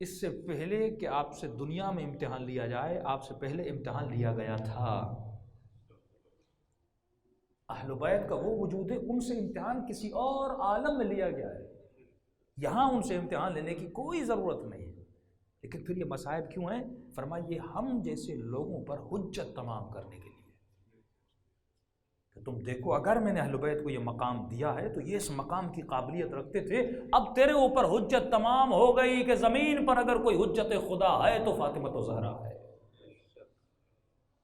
اس سے پہلے کہ آپ سے دنیا میں امتحان لیا جائے، آپ سے پہلے امتحان لیا گیا تھا۔ اہل بیت کا وہ وجود ہے، ان سے امتحان کسی اور عالم میں لیا گیا ہے، یہاں ان سے امتحان لینے کی کوئی ضرورت نہیں ہے۔ لیکن پھر یہ مصائب کیوں ہیں؟ فرمایا یہ ہم جیسے لوگوں پر حجت تمام کرنے کے لیے کہ تم دیکھو اگر میں نے اہل بیت کو یہ مقام دیا ہے تو یہ اس مقام کی قابلیت رکھتے تھے، اب تیرے اوپر حجت تمام ہو گئی کہ زمین پر اگر کوئی حجت خدا ہے تو فاطمہ زہرا ہے،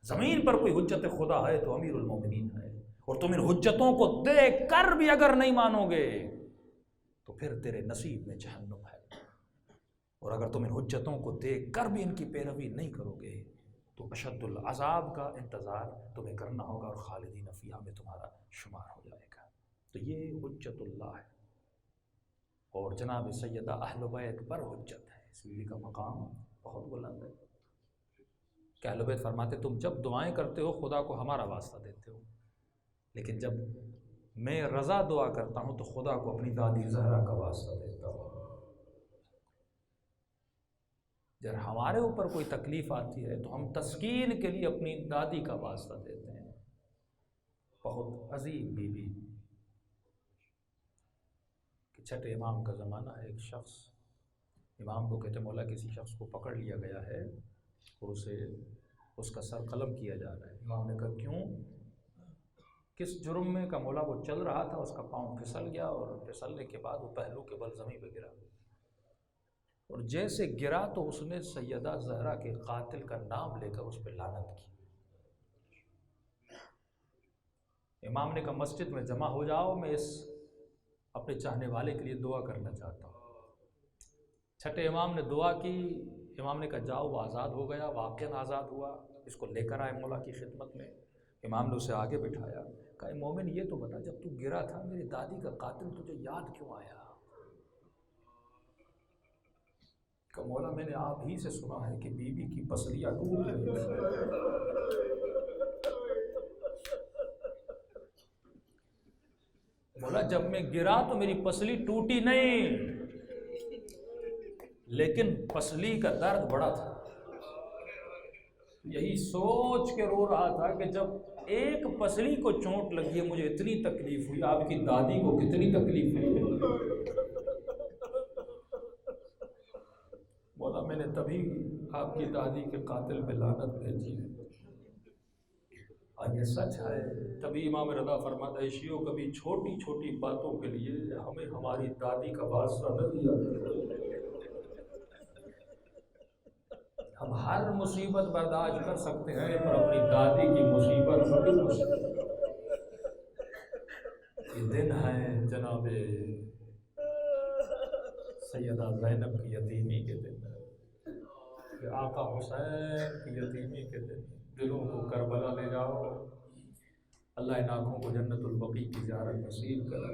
زمین پر کوئی حجت خدا ہے تو امیر المومنین ہے، اور تم ان حجتوں کو دیکھ کر بھی اگر نہیں مانو گے تو پھر تیرے نصیب میں جہنم ہے، اور اگر تم ان حجتوں کو دیکھ کر بھی ان کی پیروی نہیں کرو گے تو اشد العذاب کا انتظار تمہیں کرنا ہوگا اور خالدین فیہا میں تمہارا شمار ہو جائے گا۔ تو یہ حجت اللہ ہے، اور جناب سیدہ اہل بیت پر حجت ہے، اس لیے کا مقام بہت بلند ہے کہ اہل بیت فرماتے تم جب دعائیں کرتے ہو خدا کو ہمارا واسطہ دیتے ہو، لیکن جب میں رضا دعا کرتا ہوں تو خدا کو اپنی دادی زہرا کا واسطہ دیتا ہوں۔ جب ہمارے اوپر کوئی تکلیف آتی ہے تو ہم تسکین کے لیے اپنی دادی کا واسطہ دیتے ہیں۔ بہت عظیم بی بی کہ چھٹے امام کا زمانہ ہے، ایک شخص امام کو کہتے مولا کسی شخص کو پکڑ لیا گیا ہے اور اس کا سر قلم کیا جا رہا ہے۔ امام نے کہا کیوں؟ کس جرم میں؟ کا مولا وہ چل رہا تھا، اس کا پاؤں پھسل گیا اور پھسلنے کے بعد وہ پہلو کے بل زمین پہ گرا، اور جیسے گرا تو اس نے سیدہ زہرا کے قاتل کا نام لے کر اس پہ لعنت کی۔ امام نے کہا مسجد میں جمع ہو جاؤ، میں اس اپنے چاہنے والے کے لیے دعا کرنا چاہتا ہوں۔ چھٹے امام نے دعا کی، امام نے کہا جاؤ، وہ آزاد ہو گیا، واقعاً آزاد ہوا، اس کو لے کر آئے مولا کی خدمت میں۔ امام نے اسے آگے بٹھایا، کہا مومن یہ تو بتا جب تو گرا تھا میری دادی کا قاتل تجھے یاد کیوں آیا؟ کہ مولا میں نے آپ ہی سے سنا ہے کہ بی بی کی پسلیاں ٹوٹ گئی۔ مولا جب میں گرا تو میری پسلی ٹوٹی نہیں، لیکن پسلی کا درد بڑا تھا، یہی سوچ کے رو رہا تھا کہ جب ایک پسلی کو چوٹ لگی ہے مجھے اتنی تکلیف ہوئی، آپ کی دادی کو کتنی تکلیف ہوئی؟ مولا میں نے تبھی آپ کی دادی کے قاتل پہ لعنت بھیجی ہے، اور یہ سچ ہے۔ تبھی امام رضا فرماتا ہے شیعو کبھی چھوٹی چھوٹی باتوں کے لیے ہمیں ہماری دادی کا واسطہ نہ دیا۔ ہم ہر مصیبت برداشت کر سکتے ہیں پر اپنی دادی کی مصیبت بڑی مصیبت۔ یہ دن ہے جناب سیدہ زینب کی یتیمی کے دن، کہ آقا حسین کی یتیمی کے دن، دلوں کو کربلا لے جاؤ، اللہ ان آنکھوں کو جنت البقیع کی زیارت نصیب کرے۔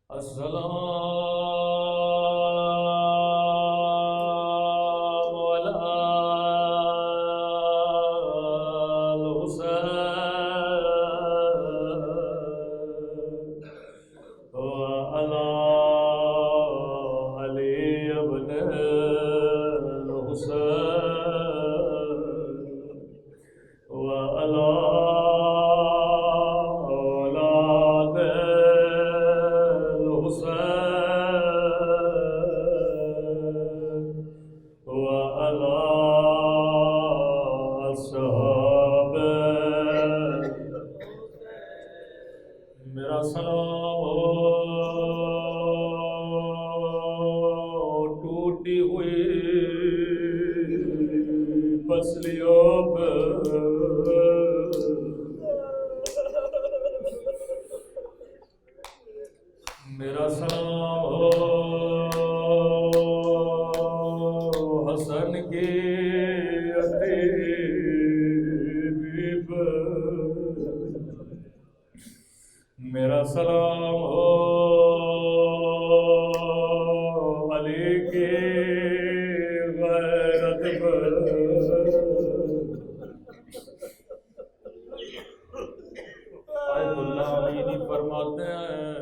السلام میرا سلام ٹوٹی ہوئی پسلیوں پہ، میرا سلام حسن کی یتیمی پہ، میرا سلام ہو علی کی غیرت پر۔ آیت اللہ عمینی فرماتے ہیں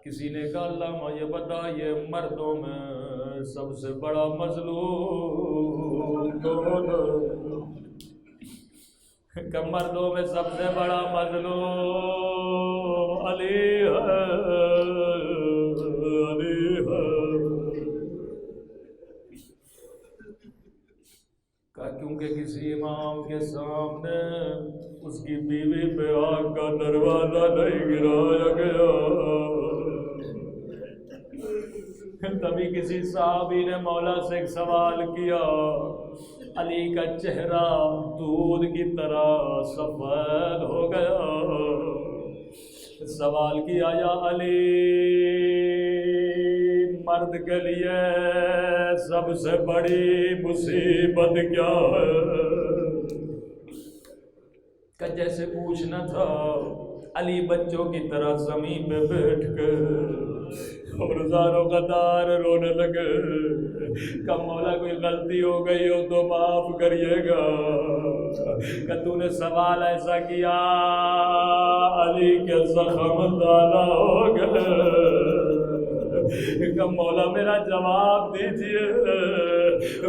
کسی نے کہا علامہ یہ بتائیے مردوں میں سب سے بڑا مظلوم کون ہے؟ کہ مردوں میں سب سے بڑا مظلوم علی ہے، علی ہے۔ کیونکہ کسی امام کے سامنے اس کی بیوی پہ آگ کا دروازہ نہیں گرایا گیا، تبھی کسی صحابی نے مولا سے ایک سوال کیا، علی کا چہرہ دودھ کی طرح سفید ہو گیا، سوال کیا یا علی مرد کے لیے سب سے بڑی مصیبت کیا ہے؟ کہ جیسے پوچھنا تھا علی بچوں کی طرح زمین پہ بیٹھ کر اور زاروں قطار رونے لگے کہ مولا کوئی غلطی ہو گئی ہو تو معاف کریے گا، کہ تو نے سوال ایسا کیا علی کے زخم دانا ہو گئے، کہ مولا میرا جواب دیجئے۔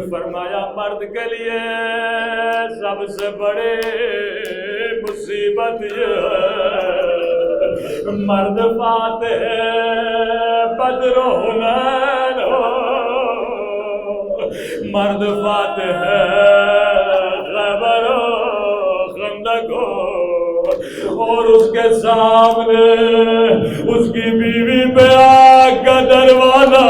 فرمایا مرد کے لیے سب سے بڑے مصیبت یہ ہے مرد فاتح بدر و حنین ہو، مرد فاتح خیبر و خندق ہو، اور اس کے سامنے اس کی بیوی پہ آگ کا دروازہ،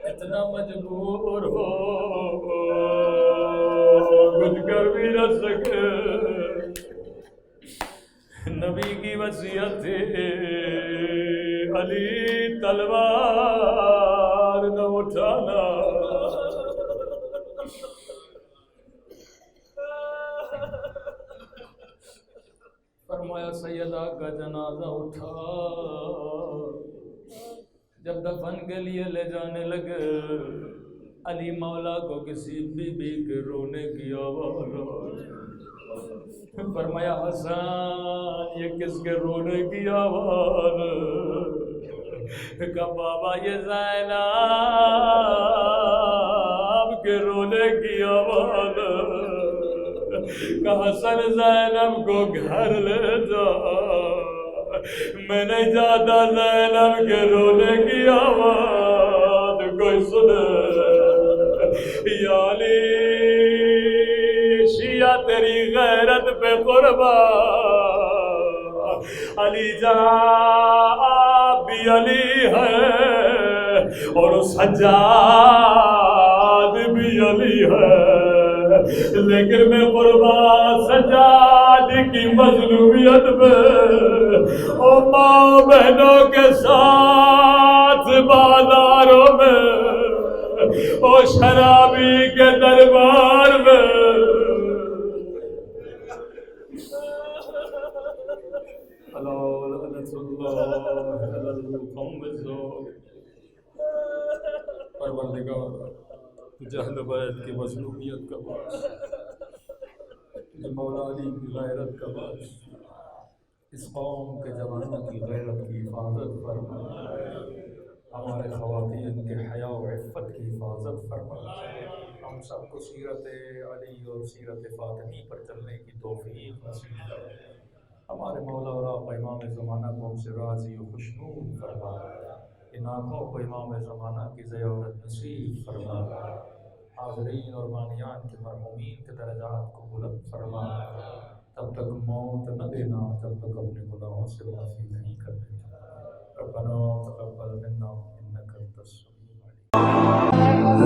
اتنا مجبور ہو کچھ کر بھی نہ سکے۔ نبی کی وصیت تھی علی تلوار نہ اٹھانا، فرمایا سیدہ کا جنازہ اٹھا، جب دفن کے لیے لے جانے لگے علی مولا کو کسی بی بی کے رونے کی آواز آئی، فرمایا حسن یہ کس کے رونے کی آواز؟ کہ بابا یہ زینب کے رونے کی آواز، کہ حسن زینب کو گھر لے جا، میں نہیں جاتا زینب کے رونے کی آواز کوئی سنے۔ یا علی شیعہ تیری غیرت پہ قربان، علی جان بھی علی ہے اور سجاد بھی علی ہے، لیکن میں قربان سجاد کی مظلومیت میں اور ماں بہنوں کے ساتھ بازاروں میں اور شرابی کے دربار میں پروردگار تجھے اہل بیت کی مظلومیت کا باعث، تجھے مولا علی کی غیرت کا باعث اس قوم کے جوانوں کی غیرت کی حفاظت فرما، ہمارے خواتین کے حیا و عفت کی حفاظت فرما، ہم سب کو سیرت علی اور سیرت فاطمی پر چلنے کی توفیق نصیب فرما، ہمارے مولا اور آقا امام زمانہ کو ہم سے راضی و خوشنود فرما، ان آنکھوں کو امام زمانہ کی زیارت نصیب فرما، حاضرین اور مانیان کے مرحومین کے درجات کو بلند فرما، تب تک موت نہ دینا جب تک اپنے گناہوں سے معافی نہیں کر دیتا۔ ربنا تقبل منا انک انت السمیع العلیم۔